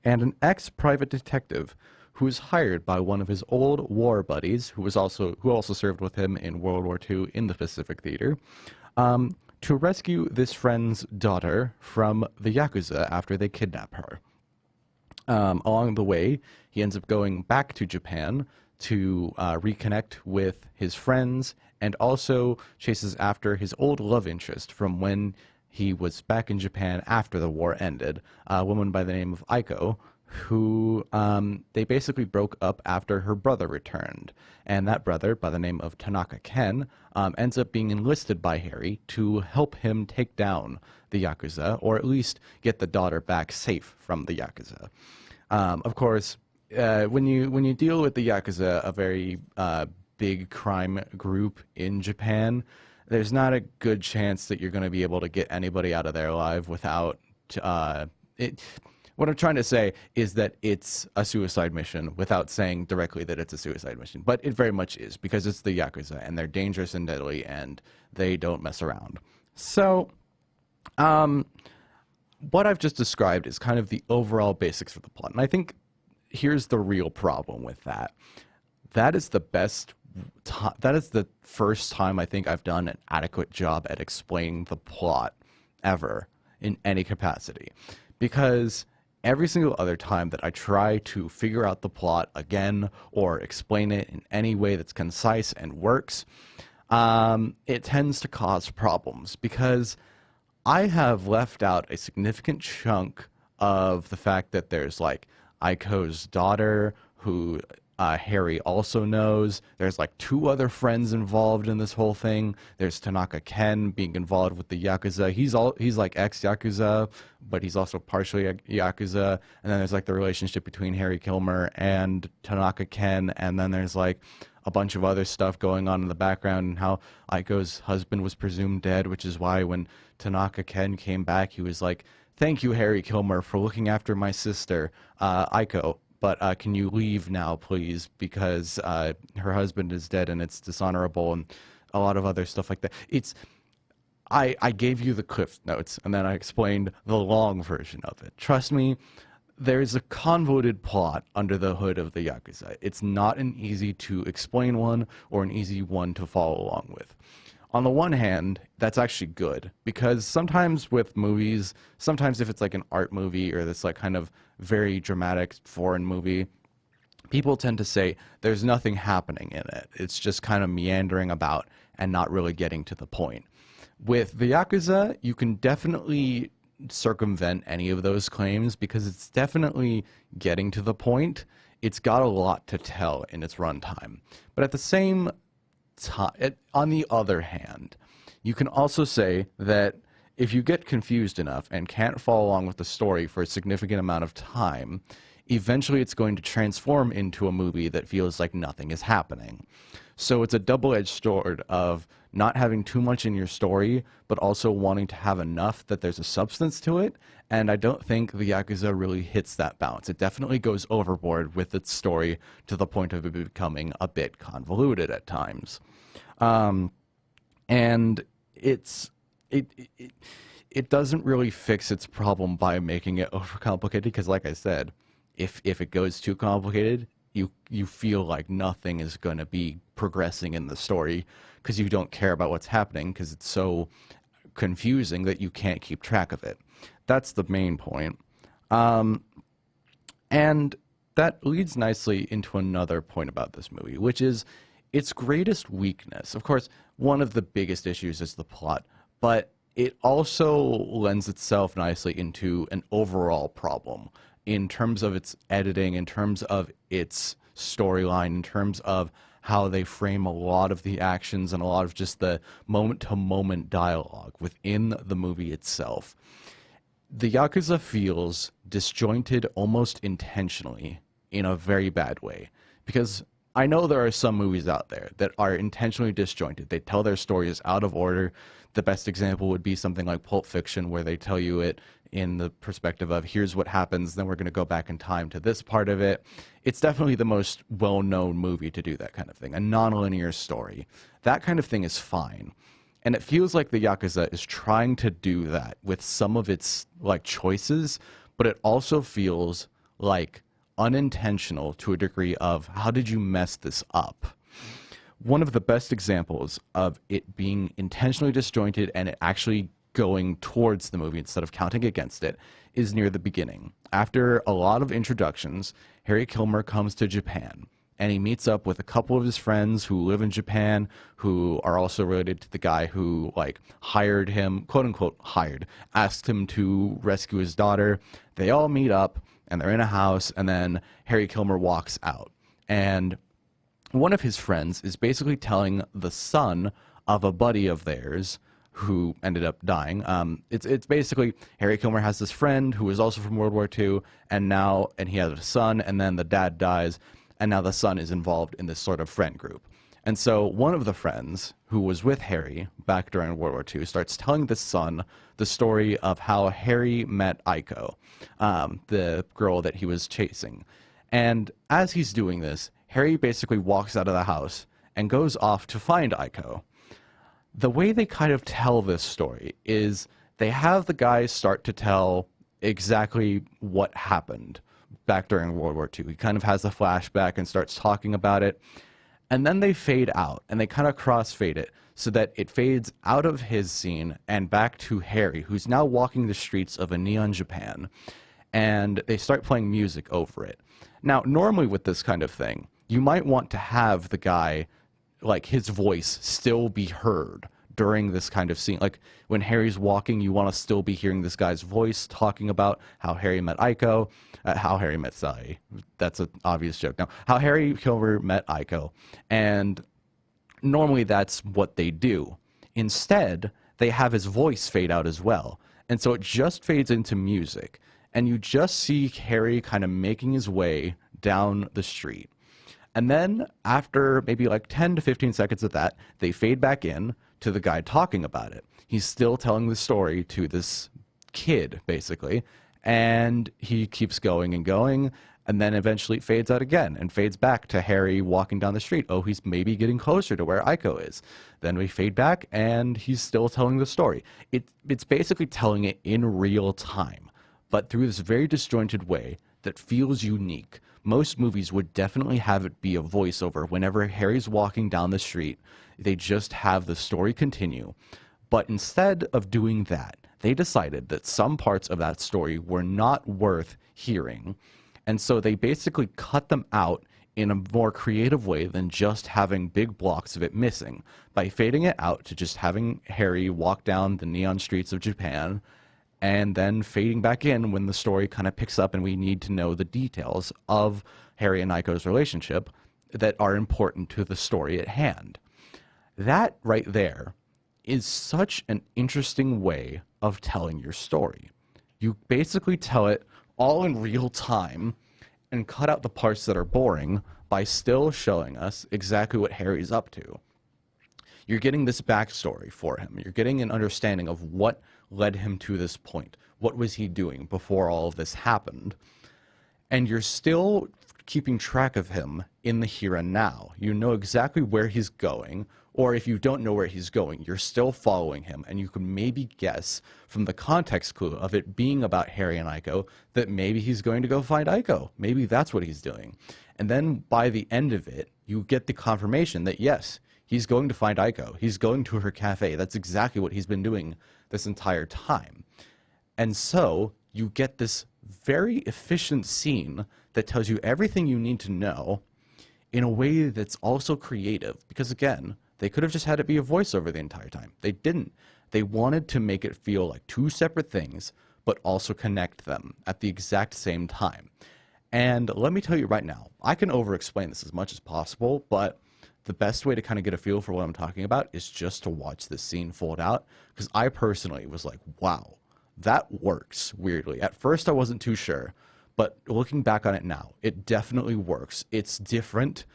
and an ex-private detective who is hired by one of his old war buddies, who also served with him in World War II in the Pacific Theater, to rescue this friend's daughter from the Yakuza after they kidnap her. Along the way, he ends up going back to Japan to reconnect with his friends, and also chases after his old love interest from when he was back in Japan after the war ended, a woman by the name of Aiko, who they basically broke up after her brother returned. And that brother, by the name of Tanaka Ken, ends up being enlisted by Harry to help him take down the Yakuza, or at least get the daughter back safe from the Yakuza. Of course, when you deal with the Yakuza, a very big crime group in Japan, there's not a good chance that you're going to be able to get anybody out of there alive without it. What I'm trying to say is that it's a suicide mission without saying directly that it's a suicide mission. But it very much is, because it's the Yakuza, and they're dangerous and deadly, and they don't mess around. So, what I've just described is kind of the overall basics of the plot. And I think here's the real problem with that. That is the first time I think I've done an adequate job at explaining the plot ever in any capacity. Because every single other time that I try to figure out the plot again or explain it in any way that's concise and works, it tends to cause problems, because I have left out a significant chunk of the fact that there's like Aiko's daughter, who Harry also knows. There's like 2 other friends involved in this whole thing. There's Tanaka Ken being involved with the Yakuza. He's like ex-Yakuza, but he's also partially Yakuza. And then there's like the relationship between Harry Kilmer and Tanaka Ken. And then there's like a bunch of other stuff going on in the background, and how Aiko's husband was presumed dead, which is why when Tanaka Ken came back, he was like, "Thank you, Harry Kilmer, for looking after my sister, Aiko. But can you leave now, please, because her husband is dead and it's dishonorable," and a lot of other stuff like that. I gave you the Cliff Notes, and then I explained the long version of it. Trust me, there's a convoluted plot under the hood of the Yakuza. It's not an easy to explain one or an easy one to follow along with. On the one hand, that's actually good, because sometimes with movies, sometimes if it's like an art movie or this like kind of very dramatic foreign movie, people tend to say there's nothing happening in it. It's just kind of meandering about and not really getting to the point. With the Yakuza, you can definitely circumvent any of those claims, because it's definitely getting to the point. It's got a lot to tell in its runtime. But at the same on the other hand, you can also say that if you get confused enough and can't follow along with the story for a significant amount of time, eventually it's going to transform into a movie that feels like nothing is happening. So it's a double-edged sword of not having too much in your story, but also wanting to have enough that there's a substance to it. And I don't think the Yakuza really hits that balance. It definitely goes overboard with its story to the point of it becoming a bit convoluted at times. And it doesn't really fix its problem by making it overcomplicated, because like I said, if it goes too complicated, you feel like nothing is going to be progressing in the story, because you don't care about what's happening, because it's so confusing that you can't keep track of it. That's the main point. And that leads nicely into another point about this movie, which is its greatest weakness. Of course, one of the biggest issues is the plot, but it also lends itself nicely into an overall problem in terms of its editing, in terms of its storyline, in terms of how they frame a lot of the actions and a lot of just the moment-to-moment dialogue within the movie itself. The Yakuza feels disjointed almost intentionally in a very bad way, because I know there are some movies out there that are intentionally disjointed. They tell their stories out of order. The best example would be something like Pulp Fiction, where they tell you it in the perspective of, here's what happens, then we're going to go back in time to this part of it. It's definitely the most well-known movie to do that kind of thing, a non-linear story. That kind of thing is fine. And it feels like the Yakuza is trying to do that with some of its like choices, but it also feels like unintentional to a degree of, how did you mess this up? One of the best examples of it being intentionally disjointed and it actually going towards the movie instead of counting against it is near the beginning. After a lot of introductions, Harry Kilmer comes to Japan, and he meets up with a couple of his friends who live in Japan, who are also related to the guy who like hired him, quote unquote hired, asked him to rescue his daughter. They all meet up and they're in a house, and then Harry Kilmer walks out. And one of his friends is basically telling the son of a buddy of theirs who ended up dying. It's basically Harry Kilmer has this friend who was also from World War II, and he had a son, and then the dad dies, and now the son is involved in this sort of friend group. And so one of the friends who was with Harry back during World War II starts telling the son the story of how Harry met Aiko, the girl that he was chasing. And as he's doing this, Harry basically walks out of the house and goes off to find Aiko. The way they kind of tell this story is they have the guys start to tell exactly what happened back during World War II. He kind of has a flashback and starts talking about it. And then they fade out, and they kind of crossfade it so that it fades out of his scene and back to Harry, who's now walking the streets of a neon Japan. And they start playing music over it. Now, normally with this kind of thing, you might want to have the guy, like his voice, still be heard during this kind of scene. Like when Harry's walking, you want to still be hearing this guy's voice talking about how Harry met Aiko, how Harry met Sally. That's an obvious joke. Now, how Harry Kilmer met Aiko. And normally that's what they do. Instead, they have his voice fade out as well. And so it just fades into music. And you just see Harry kind of making his way down the street. And then after maybe like 10 to 15 seconds of that, they fade back in to the guy talking about it. He's still telling the story to this kid, basically. And he keeps going and going. And then eventually it fades out again and fades back to Harry walking down the street. Oh, he's maybe getting closer to where Aiko is. Then we fade back and he's still telling the story. It's basically telling it in real time, but through this very disjointed way that feels unique. Most movies would definitely have it be a voiceover. Whenever Harry's walking down the street, they just have the story continue. But instead of doing that, they decided that some parts of that story were not worth hearing. And so they basically cut them out in a more creative way than just having big blocks of it missing, by fading it out to just having Harry walk down the neon streets of Japan, and then fading back in when the story kind of picks up and we need to know the details of Harry and Aiko's relationship that are important to the story at hand. That right there is such an interesting way of telling your story. You basically tell it all in real time and cut out the parts that are boring by still showing us exactly what Harry's up to. You're getting this backstory for him. You're getting an understanding of what led him to this point. What was he doing before all of this happened? And you're still keeping track of him in the here and now. You know exactly where he's going, or if you don't know where he's going, you're still following him, and you can maybe guess from the context clue of it being about Harry and Aiko that maybe he's going to go find Aiko. Maybe that's what he's doing. And then by the end of it, you get the confirmation that yes, he's going to find Aiko. He's going to her cafe. That's exactly what he's been doing this entire time. And so you get this very efficient scene that tells you everything you need to know in a way that's also creative. Because again, they could have just had it be a voiceover the entire time. They didn't. They wanted to make it feel like two separate things, but also connect them at the exact same time. And let me tell you right now, I can over-explain this as much as possible, but the best way to kind of get a feel for what I'm talking about is just to watch this scene fold out, because I personally was like, wow, that works, weirdly. At first I wasn't too sure, but looking back on it now, it definitely works. It's different,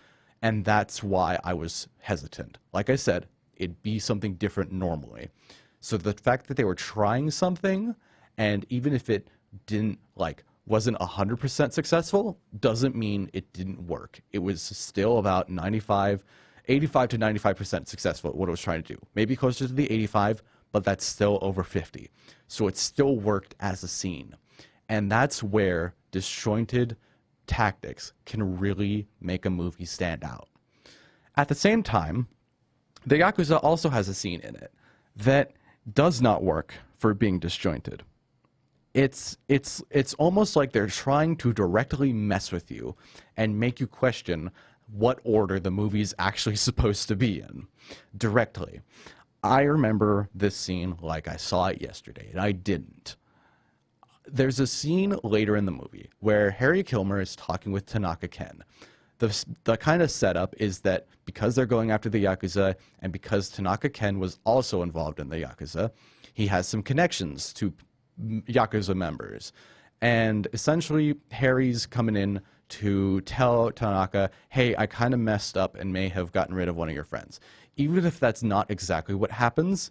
and that's why I was hesitant. Like I said, it'd be something different normally. So the fact that they were trying something, and even if it didn't, wasn't 100% successful, doesn't mean it didn't work. It was still about 85 to 95% successful at what it was trying to do. Maybe closer to the 85, but that's still over 50. So it still worked as a scene. And that's where disjointed tactics can really make a movie stand out. At the same time, the Yakuza also has a scene in it that does not work for being disjointed. It's almost like they're trying to directly mess with you and make you question what order the movie's actually supposed to be in directly. I remember this scene like I saw it yesterday, and I didn't. There's a scene later in the movie where Harry Kilmer is talking with Tanaka Ken. The kind of setup is that because they're going after the Yakuza, and because Tanaka Ken was also involved in the Yakuza, he has some connections to Yakuza members. And essentially, Harry's coming in to tell Tanaka, hey, I kind of messed up and may have gotten rid of one of your friends. Even if that's not exactly what happens,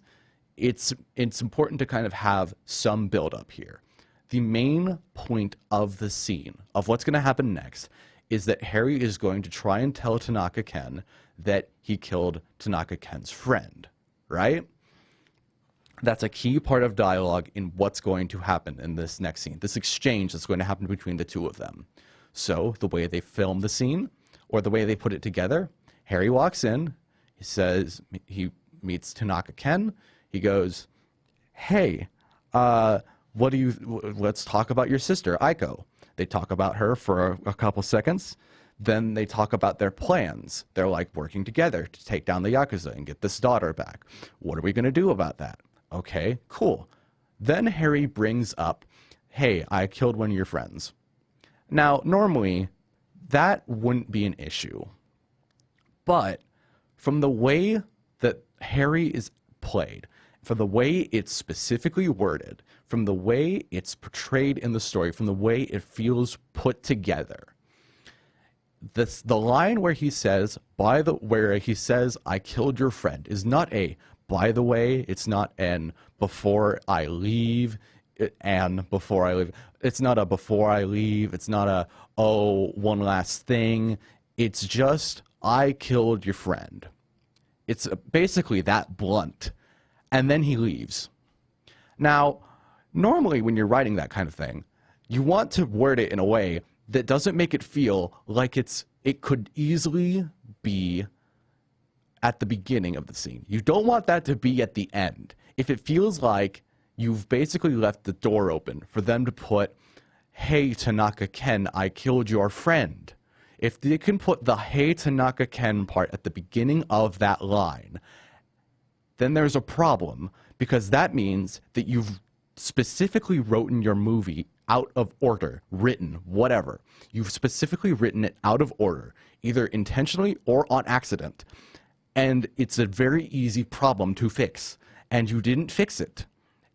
it's important to kind of have some build-up here. The main point of the scene, of what's going to happen next, is that Harry is going to try and tell Tanaka Ken that he killed Tanaka Ken's friend, right? That's a key part of dialogue in what's going to happen in this next scene, this exchange that's going to happen between the two of them. So the way they film the scene, or the way they put it together, Harry walks in, he says, he meets Tanaka Ken, he goes, hey, let's talk about your sister, Aiko. They talk about her for a couple seconds. Then they talk about their plans. They're like working together to take down the Yakuza and get this daughter back. What are we going to do about that? Okay, cool. Then Harry brings up, hey, I killed one of your friends. Now, normally, that wouldn't be an issue. But from the way that Harry is played, from the way it's specifically worded, from the way it's portrayed in the story, from the way it feels put together, the line where he says, I killed your friend is not a, by the way, it's not an before I leave, and before I leave. It's not a before I leave. It's not a, oh, one last thing. It's just, I killed your friend. It's basically that blunt. And then he leaves. Now, normally when you're writing that kind of thing, you want to word it in a way that doesn't make it feel like it could easily be at the beginning of the scene. You don't want that to be at the end. If it feels like you've basically left the door open for them to put, hey, Tanaka Ken, I killed your friend. If they can put the hey, Tanaka Ken part at the beginning of that line, then there's a problem, because that means that you've specifically written your movie out of order, written, whatever. You've specifically written it out of order, either intentionally or on accident. And it's a very easy problem to fix. And you didn't fix it.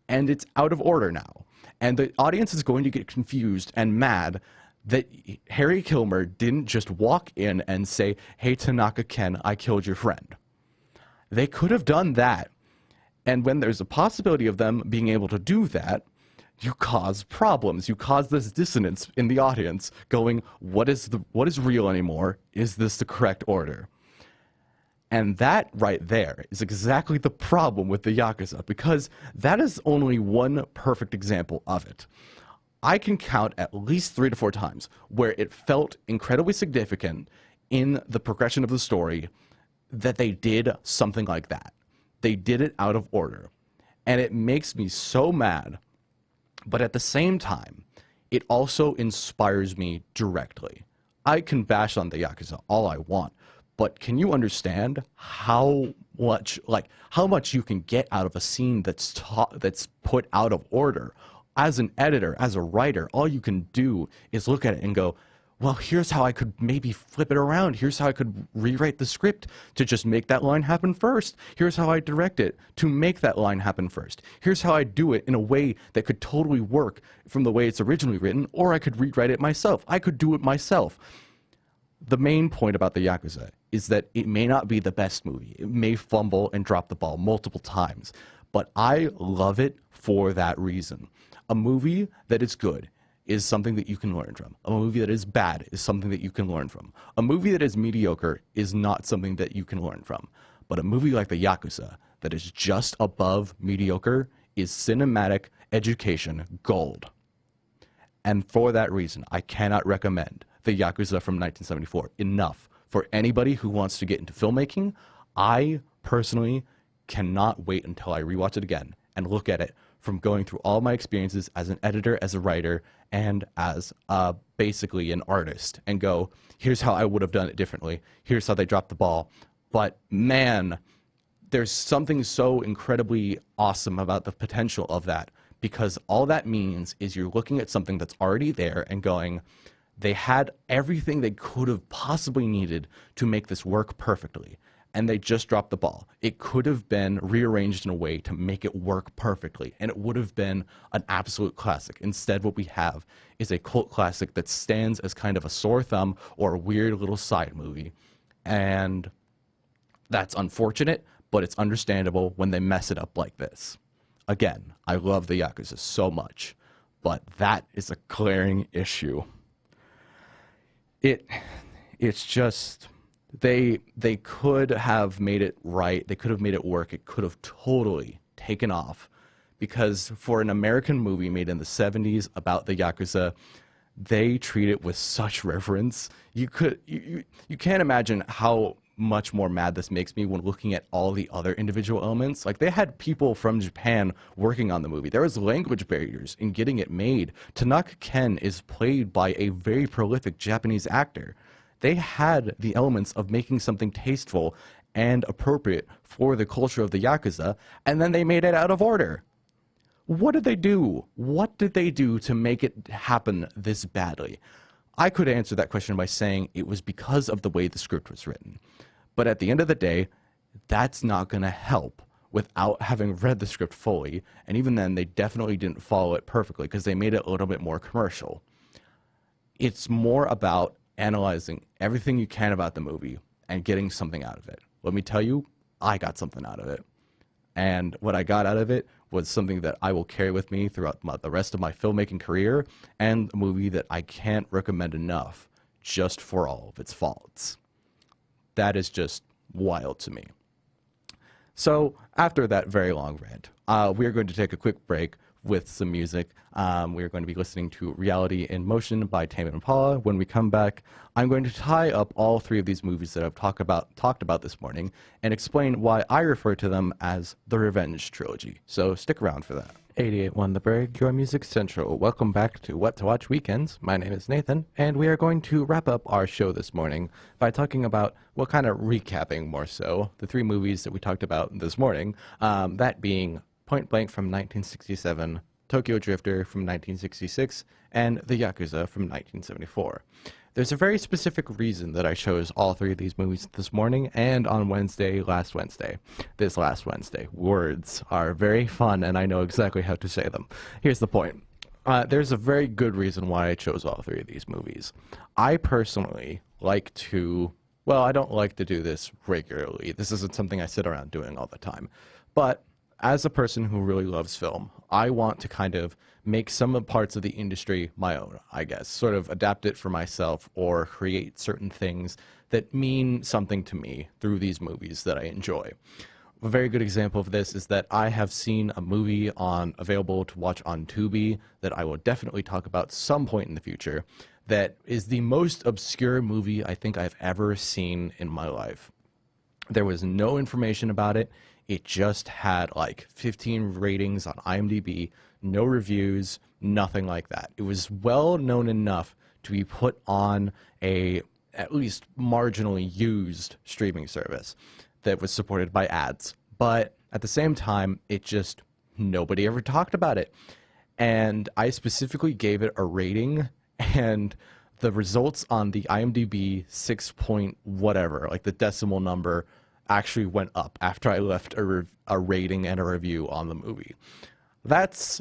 And it's out of order now. And the audience is going to get confused and mad that Harry Kilmer didn't just walk in and say, hey, Tanaka Ken, I killed your friend. They could have done that. And when there's a possibility of them being able to do that, you cause problems. You cause this dissonance in the audience going, what is real anymore? Is this the correct order? And that right there is exactly the problem with the Yakuza, because that is only one perfect example of it. I can count at least 3 to 4 times where it felt incredibly significant in the progression of the story that they did something like that. They did it out of order. And it makes me so mad. But at the same time, it also inspires me directly. I can bash on the Yakuza all I want, but can you understand how much you can get out of a scene that's put out of order? As an editor, as a writer, all you can do is look at it and go, well, here's how I could maybe flip it around. Here's how I could rewrite the script to just make that line happen first. Here's how I direct it to make that line happen first. Here's how I do it in a way that could totally work from the way it's originally written, or I could rewrite it myself. I could do it myself. The main point about the Yakuza is that it may not be the best movie. It may fumble and drop the ball multiple times, but I love it for that reason. A movie that is good is something that you can learn from. A movie that is bad is something that you can learn from. A movie that is mediocre is not something that you can learn from. But a movie like the Yakuza that is just above mediocre is cinematic education gold. And for that reason, I cannot recommend the Yakuza from 1974 enough for anybody who wants to get into filmmaking. I personally cannot wait until I rewatch it again and look at it from going through all my experiences as an editor, as a writer, and as basically an artist, and go, here's how I would have done it differently. Here's how they dropped the ball. But man, there's something so incredibly awesome about the potential of that, because all that means is you're looking at something that's already there and going, they had everything they could have possibly needed to make this work perfectly, and they just dropped the ball. It could have been rearranged in a way to make it work perfectly, and it would have been an absolute classic. Instead, what we have is a cult classic that stands as kind of a sore thumb or a weird little side movie. And that's unfortunate, but it's understandable when they mess it up like this. Again, I love the Yakuza so much, but that is a glaring issue. It's just, they could have made it right. They could have made it work. It could have totally taken off, because for an American movie made in the 70s about the Yakuza, they treat it with such reverence. You can't imagine how much more mad this makes me when looking at all the other individual elements. Like, they had people from Japan working on the movie. There was language barriers in getting it made. Tanaka Ken is played by a very prolific Japanese actor. They had the elements of making something tasteful and appropriate for the culture of the Yakuza, and then they made it out of order. What did they do? What did they do to make it happen this badly? I could answer that question by saying it was because of the way the script was written. But at the end of the day, that's not going to help without having read the script fully, and even then, they definitely didn't follow it perfectly because they made it a little bit more commercial. It's more about analyzing everything you can about the movie and getting something out of it. Let me tell you, I got something out of it. And what I got out of it was something that I will carry with me throughout the rest of my filmmaking career, and a movie that I can't recommend enough just for all of its faults. That is just wild to me. So after that very long rant, we are going to take a quick break with some music. We are going to be listening to Reality in Motion by Tame Impala. When we come back, I'm going to tie up all three of these movies that I've talked about this morning and explain why I refer to them as the Revenge Trilogy. So stick around for that. 88.1 The Burg, your music central. Welcome back to What to Watch Weekends. My name is Nathan, and we are going to wrap up our show this morning by talking about, well, kind of recapping more so, the three movies that we talked about this morning, that being Point Blank from 1967, Tokyo Drifter from 1966, and The Yakuza from 1974. There's a very specific reason that I chose all three of these movies this morning and on this last Wednesday. Words are very fun, and I know exactly how to say them. Here's the point. There's a very good reason why I chose all three of these movies. I personally like to, well, I don't like to do this regularly. This isn't something I sit around doing all the time. But as a person who really loves film, I want to kind of make some of the parts of the industry my own, I guess, sort of adapt it for myself or create certain things that mean something to me through these movies that I enjoy. A very good example of this is that I have seen a movie available to watch on Tubi that I will definitely talk about some point in the future that is the most obscure movie I think I've ever seen in my life. There was no information about it. It just had like 15 ratings on IMDb, no reviews, nothing like that. It was well known enough to be put on a at least marginally used streaming service that was supported by ads. But at the same time, nobody ever talked about it. And I specifically gave it a rating, and the results on the IMDb 6 point whatever, like the decimal number, actually went up after I left a rating and a review on the movie. That's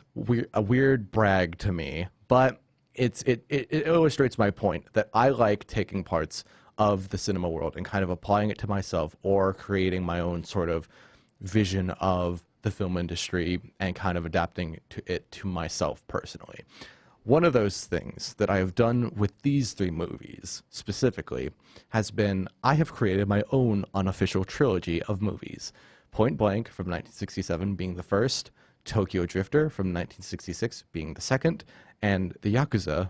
a weird brag to me, but it illustrates my point that I like taking parts of the cinema world and kind of applying it to myself or creating my own sort of vision of the film industry and kind of adapting it to myself personally. One of those things that I have done with these three movies specifically has been I have created my own unofficial trilogy of movies. Point Blank from 1967 being the first, Tokyo Drifter from 1966 being the second, and The Yakuza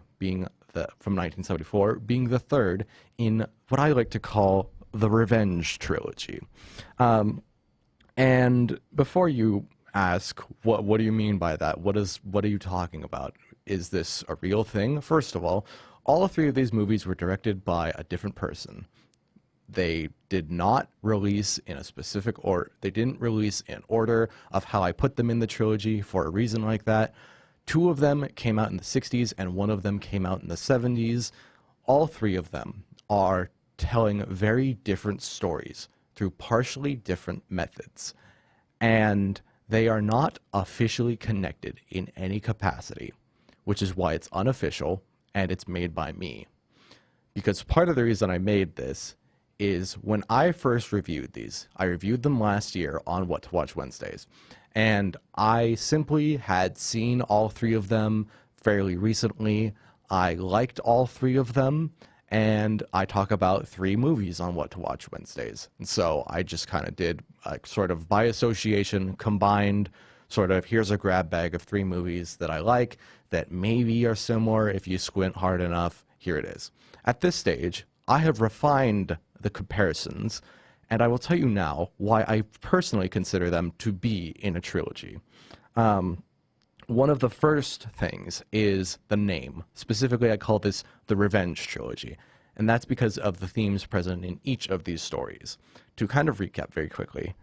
from 1974 being the third in what I like to call the Revenge Trilogy. And before you ask, what do you mean by that? What are you talking about? Is this a real thing? First of all three of these movies were directed by a different person. They did not release in a specific order. They didn't release in order of how I put them in the trilogy for a reason like that. Two of them came out in the 60s and one of them came out in the 70s. All three of them are telling very different stories through partially different methods. And they are not officially connected in any capacity, which is why it's unofficial and it's made by me. Because part of the reason I made this is when I first reviewed these, I reviewed them last year on What to Watch Wednesdays, and I simply had seen all three of them fairly recently. I liked all three of them, and I talk about three movies on What to Watch Wednesdays. And so I just kind of did a sort of by association, combined sort of here's a grab bag of three movies that I like that maybe are similar if you squint hard enough. Here it is. At this stage, I have refined the comparisons, and I will tell you now why I personally consider them to be in a trilogy. One of the first things is the name. Specifically, I call this the Revenge Trilogy, and that's because of the themes present in each of these stories. To kind of recap very quickly,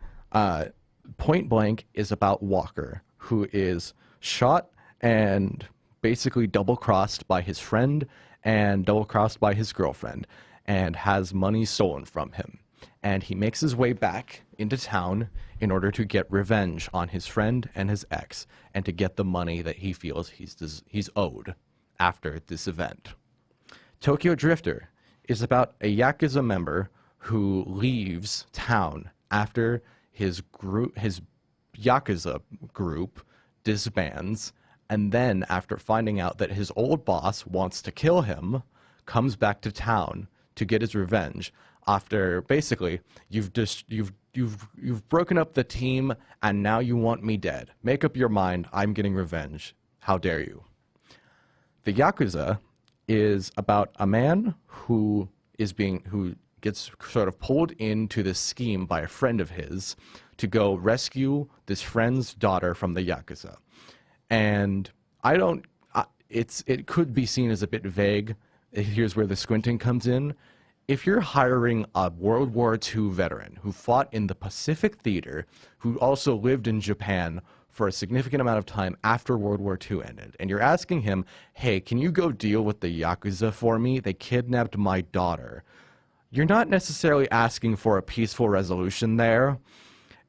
Point Blank is about Walker, who is shot and basically double-crossed by his friend and double-crossed by his girlfriend, and has money stolen from him. And he makes his way back into town in order to get revenge on his friend and his ex, and to get the money that he feels he's owed after this event. Tokyo Drifter is about a Yakuza member who leaves town after his Yakuza group disbands, and then after finding out that his old boss wants to kill him, comes back to town to get his revenge after basically you've broken up the team and now you want me dead. Make up your mind, I'm getting revenge. How dare you? The Yakuza is about a man who gets sort of pulled into this scheme by a friend of his to go rescue this friend's daughter from the Yakuza. And it could be seen as a bit vague. Here's where the squinting comes in. If you're hiring a World War II veteran who fought in the Pacific Theater, who also lived in Japan for a significant amount of time after World War II ended, and you're asking him, hey, can you go deal with the Yakuza for me? They kidnapped my daughter. You're not necessarily asking for a peaceful resolution there.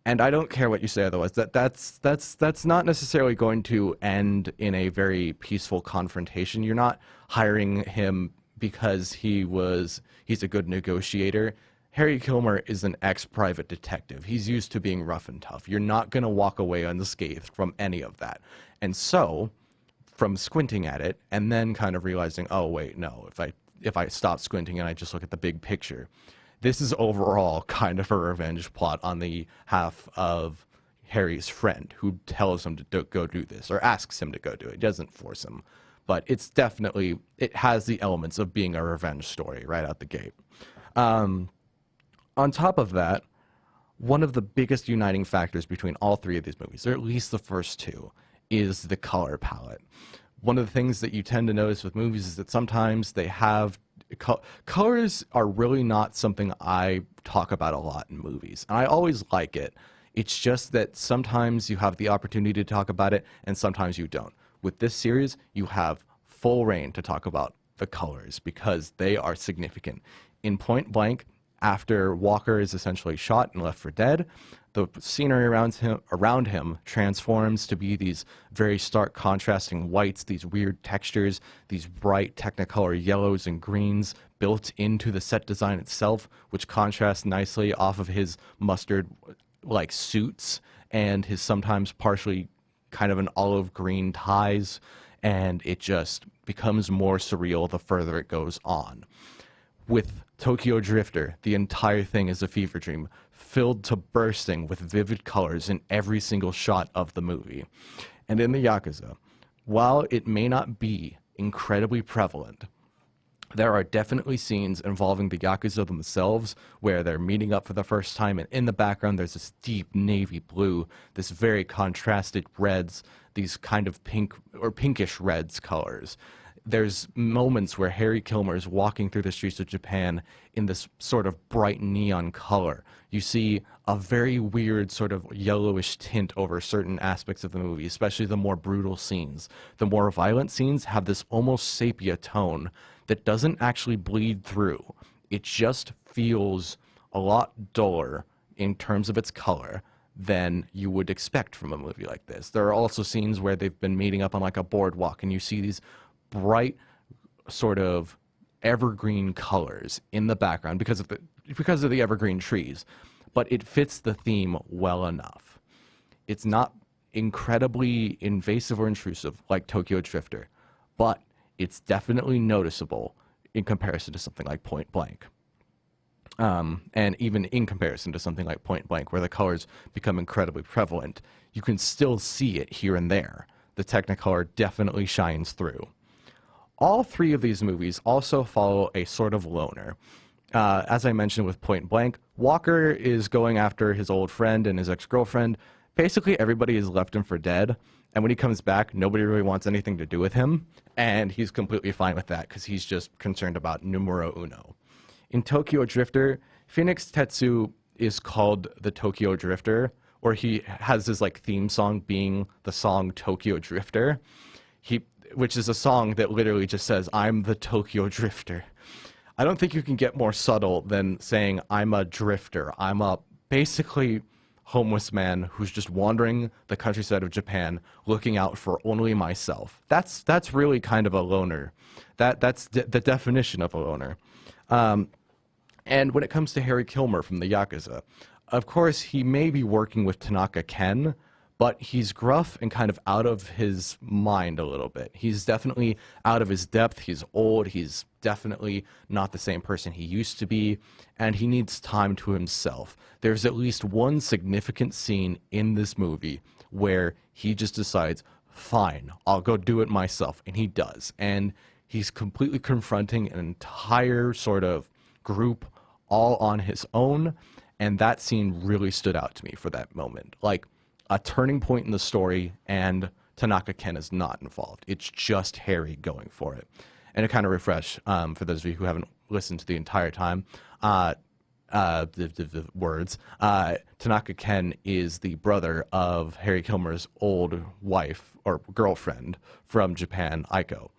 And I don't care what you say otherwise. That's not necessarily going to end in a very peaceful confrontation. You're not hiring him because he's a good negotiator. Harry Kilmer is an ex-private detective. He's used to being rough and tough. You're not going to walk away unscathed from any of that. And so, from squinting at it and then kind of realizing, oh wait, no, if I stop squinting and I just look at the big picture, this is overall kind of a revenge plot on the half of Harry's friend who tells him to go do this or asks him to go do it. He doesn't force him. But it has the elements of being a revenge story right out the gate. On top of that, one of the biggest uniting factors between all three of these movies, or at least the first two, is the color palette. One of the things that you tend to notice with movies is that sometimes they have colors are really not something I talk about a lot in movies, and I always like it. It's just that sometimes you have the opportunity to talk about it, and sometimes you don't. With this series, you have full reign to talk about the colors because they are significant. In Point Blank, after Walker is essentially shot and left for dead, the scenery around him transforms to be these very stark contrasting whites, these weird textures, these bright technicolor yellows and greens built into the set design itself, which contrasts nicely off of his mustard-like suits and his sometimes partially kind of an olive green ties, and it just becomes more surreal the further it goes on. With Tokyo Drifter, the entire thing is a fever dream, filled to bursting with vivid colors in every single shot of the movie. And in the Yakuza, while it may not be incredibly prevalent, There are definitely scenes involving the Yakuza themselves where they're meeting up for the first time, and in the background there's this deep navy blue, this very contrasted reds, these kind of pink or pinkish reds colors. There's moments where Harry Kilmer is walking through the streets of Japan in this sort of bright neon color. You see a very weird sort of yellowish tint over certain aspects of the movie, especially the more brutal scenes. The more violent scenes have this almost sepia tone that doesn't actually bleed through. It just feels a lot duller in terms of its color than you would expect from a movie like this. There are also scenes where they've been meeting up on like a boardwalk and you see these bright sort of evergreen colors in the background because of the evergreen trees, but it fits the theme well enough. It's not incredibly invasive or intrusive like Tokyo Drifter, but it's definitely noticeable in comparison to something like Point Blank. And even in comparison to something like Point Blank, where the colors become incredibly prevalent, you can still see it here and there. The Technicolor definitely shines through. All three of these movies also follow a sort of loner. As I mentioned with Point Blank, Walker is going after his old friend and his ex-girlfriend. Basically, everybody has left him for dead. And when he comes back, nobody really wants anything to do with him. And he's completely fine with that because he's just concerned about numero uno. In Tokyo Drifter, Phoenix Tetsu is called the Tokyo Drifter, or he has his like theme song being the song Tokyo Drifter. Which is a song that literally just says, "I'm the Tokyo Drifter." I don't think you can get more subtle than saying, "I'm a drifter. I'm a basically homeless man who's just wandering the countryside of Japan, looking out for only myself." That's really kind of a loner. That's the definition of a loner. And when it comes to Harry Kilmer from the Yakuza, of course, he may be working with Tanaka Ken, but he's gruff and kind of out of his mind a little bit. He's definitely out of his depth. He's old. He's definitely not the same person he used to be, and he needs time to himself. There's at least one significant scene in this movie where he just decides, fine, I'll go do it myself, and he does. And he's completely confronting an entire sort of group all on his own, and that scene really stood out to me for that moment. Like, a turning point in the story, and Tanaka Ken is not involved. It's just Harry going for it. And to kind of refresh, for those of you who haven't listened to the entire time, the words, Tanaka Ken is the brother of Harry Kilmer's old wife or girlfriend from Japan, Aiko.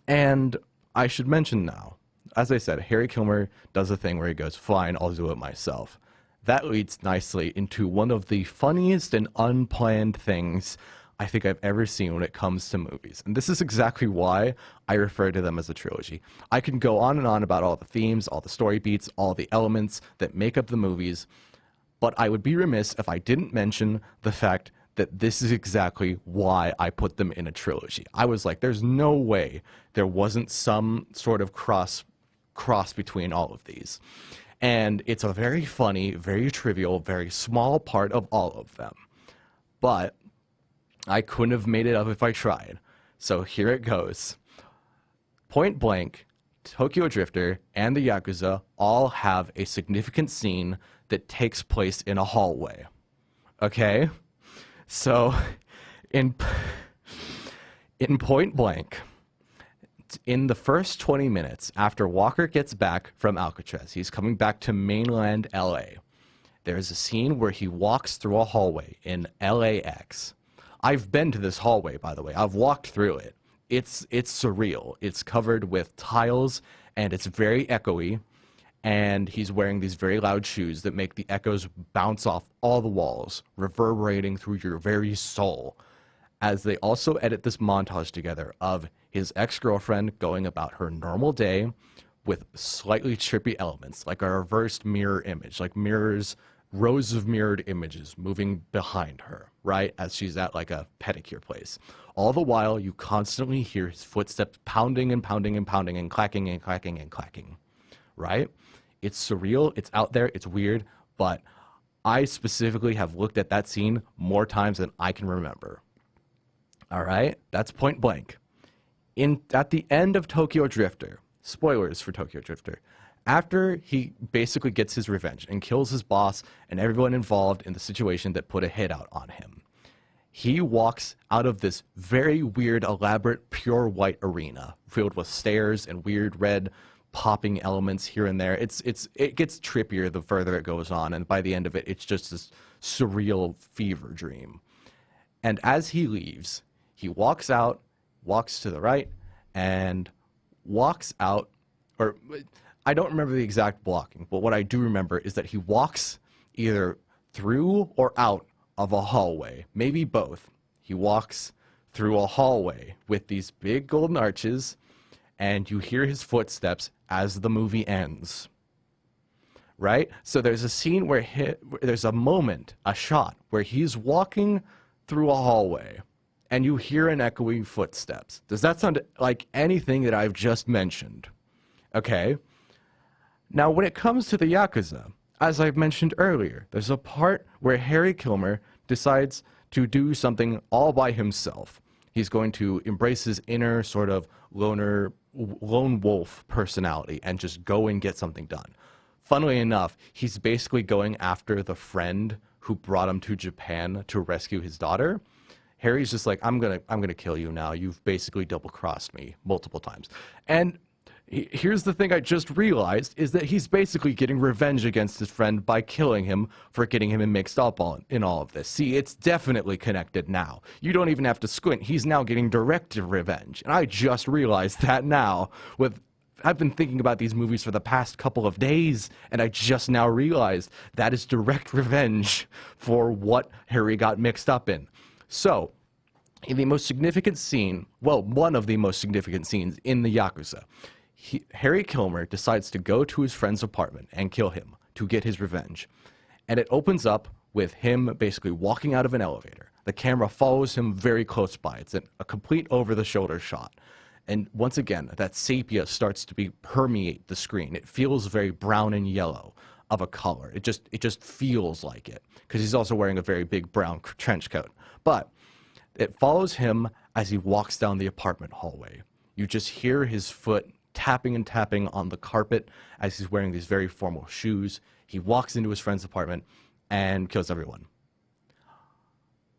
And I should mention now, as I said, Harry Kilmer does a thing where he goes, fine, I'll do it myself. That leads nicely into one of the funniest and unplanned things I think I've ever seen when it comes to movies. And this is exactly why I refer to them as a trilogy. I can go on and on about all the themes, all the story beats, all the elements that make up the movies, but I would be remiss if I didn't mention the fact that this is exactly why I put them in a trilogy. I was like, there's no way there wasn't some sort of cross between all of these. And it's a very funny, very trivial, very small part of all of them. But I couldn't have made it up if I tried. So here it goes. Point Blank, Tokyo Drifter, and the Yakuza all have a significant scene that takes place in a hallway. Okay? So in Point Blank, in the first 20 minutes after Walker gets back from Alcatraz, he's coming back to mainland LA. There's a scene where he walks through a hallway in LAX. I've been to this hallway, by the way. I've walked through it. It's surreal. It's covered with tiles, and it's very echoey, and he's wearing these very loud shoes that make the echoes bounce off all the walls, reverberating through your very soul, as they also edit this montage together of his ex-girlfriend going about her normal day with slightly trippy elements, like a reversed mirror image, like mirrors, rows of mirrored images moving behind her, right, as she's at like a pedicure place. All the while, you constantly hear his footsteps pounding and pounding and pounding and clacking and clacking and clacking, right? It's surreal, it's out there, it's weird, but I specifically have looked at that scene more times than I can remember. All right, that's Point Blank. At the end of Tokyo Drifter, spoilers for Tokyo Drifter, after he basically gets his revenge and kills his boss and everyone involved in the situation that put a hit out on him, he walks out of this very weird, elaborate, pure white arena filled with stairs and weird red popping elements here and there. It gets trippier the further it goes on, and by the end of it, it's just this surreal fever dream. And as he leaves, he walks out, walks to the right, and walks out, or I don't remember the exact blocking, but what I do remember is that he walks either through or out of a hallway, maybe both. He walks through a hallway with these big golden arches, and you hear his footsteps as the movie ends. Right? So there's a scene where there's a moment, a shot, where he's walking through a hallway, and you hear an echoing footsteps. Does that sound like anything that I've just mentioned? Okay. Now, when it comes to the Yakuza, as I've mentioned earlier, there's a part where Harry Kilmer decides to do something all by himself. He's going to embrace his inner sort of lone wolf personality and just go and get something done. Funnily enough, he's basically going after the friend who brought him to Japan to rescue his daughter. Harry's just like, I'm gonna kill you now. You've basically double-crossed me multiple times. And here's the thing I just realized, is that he's basically getting revenge against his friend by killing him for getting him mixed up in all of this. See, it's definitely connected now. You don't even have to squint. He's now getting direct revenge. And I just realized that now. I've been thinking about these movies for the past couple of days, and I just now realized that is direct revenge for what Harry got mixed up in. So, in the most significant scene, well, one of the most significant scenes in the Yakuza, Harry Kilmer decides to go to his friend's apartment and kill him to get his revenge. And it opens up with him basically walking out of an elevator. The camera follows him very close by. It's a complete over-the-shoulder shot. And once again, that sepia starts to permeate the screen. It feels very brown and yellow of a color. It just feels like it, because he's also wearing a very big brown trench coat. But it follows him as he walks down the apartment hallway. You just hear his foot tapping and tapping on the carpet as he's wearing these very formal shoes. He walks into his friend's apartment and kills everyone.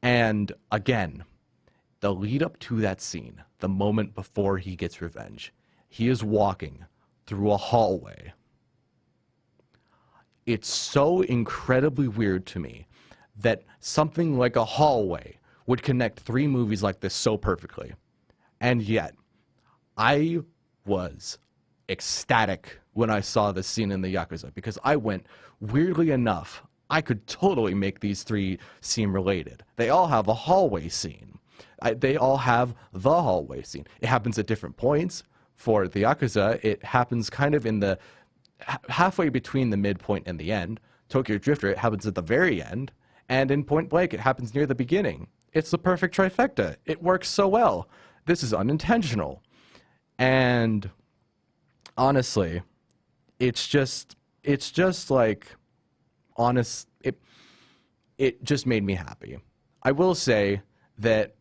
And again, the lead up to that scene, the moment before he gets revenge, he is walking through a hallway. It's so incredibly weird to me that something like a hallway would connect three movies like this so perfectly. And yet, I was ecstatic when I saw this scene in the Yakuza, because I went, weirdly enough, I could totally make these three seem related. They all have a hallway scene. They all have the hallway scene. It happens at different points. For the Yakuza, it happens kind of in the halfway between the midpoint and the end. Tokyo Drifter, it happens at the very end. And in Point Blank, it happens near the beginning. It's the perfect trifecta. It works so well. This is unintentional. And honestly, it's just like, it just made me happy. I will say that,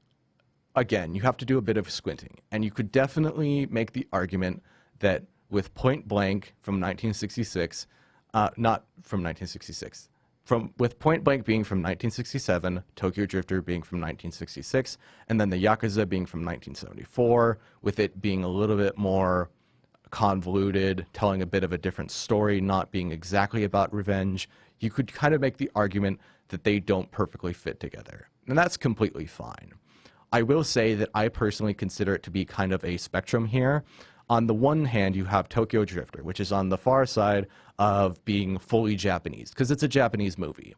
again, you have to do a bit of squinting, and you could definitely make the argument that with Point Blank from 1966, not from 1966, with Point Blank being from 1967, Tokyo Drifter being from 1966, and then the Yakuza being from 1974, with it being a little bit more convoluted, telling a bit of a different story, not being exactly about revenge, you could kind of make the argument that they don't perfectly fit together. And that's completely fine. I will say that I personally consider it to be kind of a spectrum here. On the one hand, you have Tokyo Drifter, which is on the far side of being fully Japanese, because it's a Japanese movie.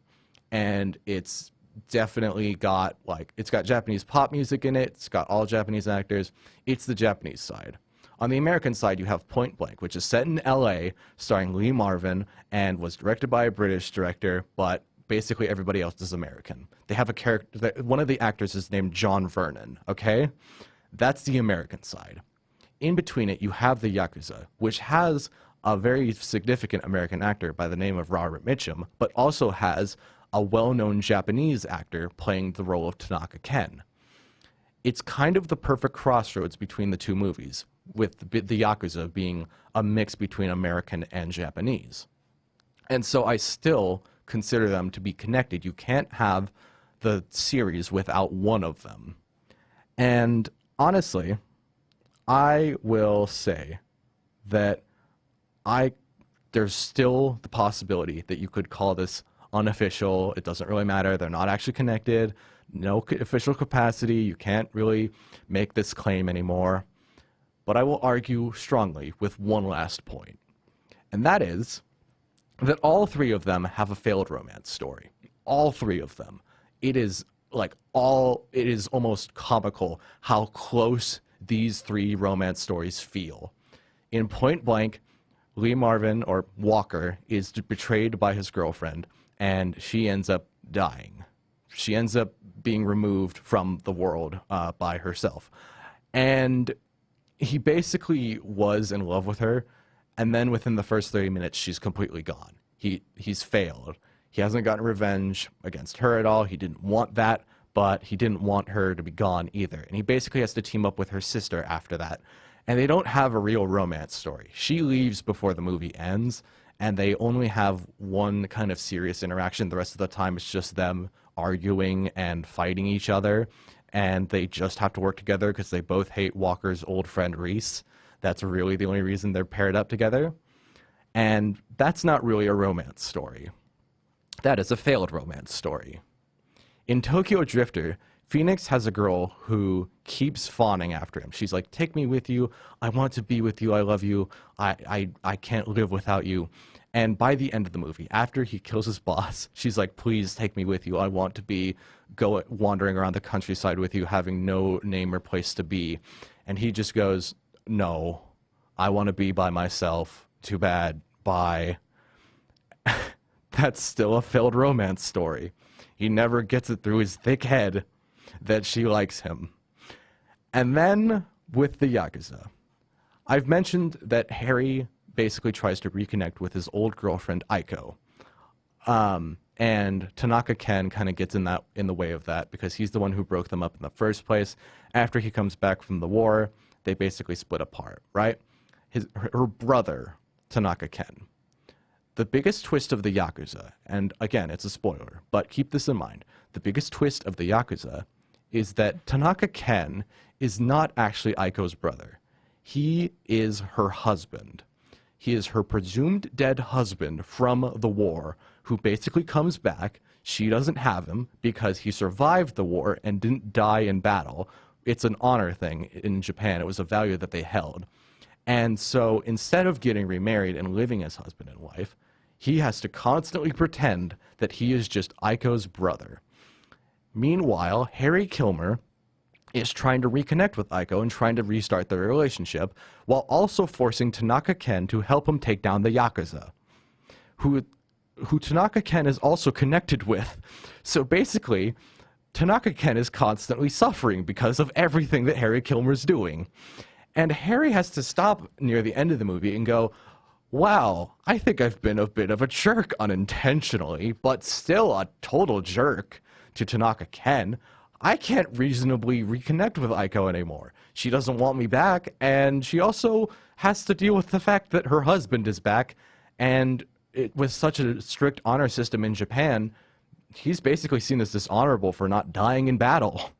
And it's definitely got, it's got Japanese pop music in it, it's got all Japanese actors, it's the Japanese side. On the American side, you have Point Blank, which is set in LA, starring Lee Marvin, and was directed by a British director, but basically everybody else is American. They have a character, one of the actors is named John Vernon, okay? That's the American side. In between it, you have the Yakuza, which has a very significant American actor by the name of Robert Mitchum, but also has a well-known Japanese actor playing the role of Tanaka Ken. it's kind of the perfect crossroads between the two movies, with the Yakuza being a mix between American and Japanese. And so I still consider them to be connected. You can't have the series without one of them. And honestly, I will say that there's still the possibility that you could call this unofficial. It doesn't really matter. They're not actually connected. No official capacity. You can't really make this claim anymore. But I will argue strongly with one last point. And that is that all three of them have a failed romance story. All three of them. It is almost comical how close these three romance stories feel. In Point Blank, Lee Marvin, or Walker, is betrayed by his girlfriend, and she ends up dying. She ends up being removed from the world by herself. And he basically was in love with her, and then within the first 30 minutes, she's completely gone. He's failed. He hasn't gotten revenge against her at all. He didn't want that, but he didn't want her to be gone either. And he basically has to team up with her sister after that. And they don't have a real romance story. She leaves before the movie ends, and they only have one kind of serious interaction. The rest of the time, it's just them arguing and fighting each other. And they just have to work together because they both hate Walker's old friend Reese. That's really the only reason they're paired up together. And that's not really a romance story. That is a failed romance story. In Tokyo Drifter, Phoenix has a girl who keeps fawning after him. She's like, take me with you. I want to be with you. I love you. I can't live without you. And by the end of the movie, after he kills his boss, she's like, please take me with you. I want to go wandering around the countryside with you, having no name or place to be. And he just goes, no, I want to be by myself. Too bad. Bye. That's still a failed romance story. He never gets it through his thick head that she likes him. And then with the Yakuza, I've mentioned that Harry basically tries to reconnect with his old girlfriend Aiko. And Tanaka Ken kind of gets in the way of that because he's the one who broke them up in the first place. After he comes back from the war, they basically split apart, right? Her brother, Tanaka Ken. The biggest twist of the Yakuza, and again, it's a spoiler, but keep this in mind. The biggest twist of the Yakuza is that Tanaka Ken is not actually Aiko's brother. He is her husband. He is her presumed dead husband from the war, who basically comes back. She doesn't have him because he survived the war and didn't die in battle. It's an honor thing in Japan. It was a value that they held. And so instead of getting remarried and living as husband and wife, he has to constantly pretend that he is just Aiko's brother. Meanwhile, Harry Kilmer is trying to reconnect with Aiko and trying to restart their relationship, while also forcing Tanaka Ken to help him take down the Yakuza, who Tanaka Ken is also connected with. So basically, Tanaka Ken is constantly suffering because of everything that Harry Kilmer's doing. And Harry has to stop near the end of the movie and go, wow, I think I've been a bit of a jerk unintentionally, but still a total jerk to Tanaka Ken. I can't reasonably reconnect with Aiko anymore. She doesn't want me back, and she also has to deal with the fact that her husband is back, and with such a strict honor system in Japan, he's basically seen as dishonorable for not dying in battle.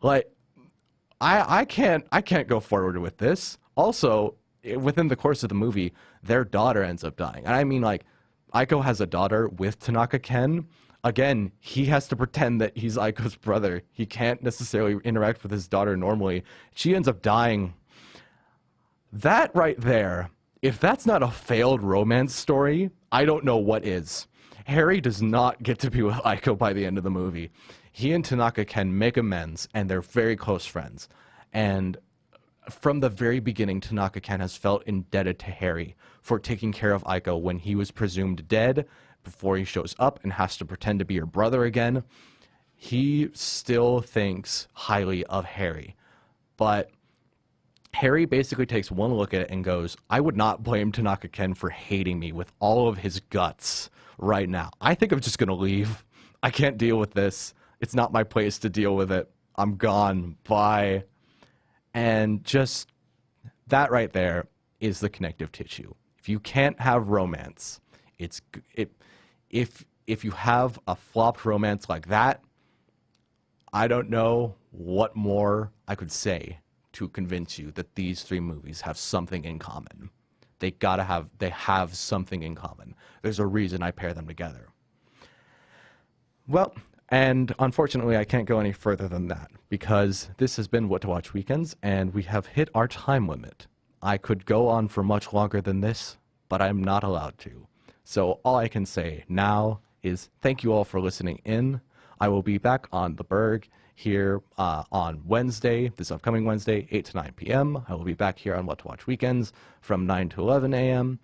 Like, I can't go forward with this. Also, within the course of the movie, their daughter ends up dying. And I mean, like, Aiko has a daughter with Tanaka Ken. Again, he has to pretend that he's Aiko's brother. He can't necessarily interact with his daughter normally. She ends up dying. That right there, if that's not a failed romance story, I don't know what is. Harry does not get to be with Aiko by the end of the movie. He and Tanaka Ken make amends, and they're very close friends. And from the very beginning, Tanaka Ken has felt indebted to Harry for taking care of Aiko when he was presumed dead, before he shows up and has to pretend to be her brother again. He still thinks highly of Harry. But Harry basically takes one look at it and goes, I would not blame Tanaka Ken for hating me with all of his guts right now. I think I'm just going to leave. I can't deal with this. It's not my place to deal with it. I'm gone. Bye. And just that right there is the connective tissue. If you can't have romance, if you have a flopped romance like that, I don't know what more I could say to convince you that these three movies have something in common. They have something in common. There's a reason I pair them together. Well, and unfortunately I can't go any further than that because this has been What to Watch Weekends and we have hit our time limit. I could go on for much longer than this, but I'm not allowed to. So all I can say now is thank you all for listening in. I will be back on the Burg here on Wednesday, this upcoming Wednesday, 8 to 9 p.m. I will be back here on What to Watch Weekends from 9 to 11 a.m.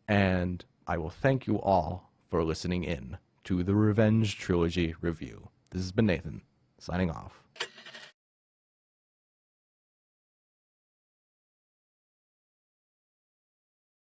And I will thank you all for listening in to the Revenge Trilogy review. This has been Nathan, signing off.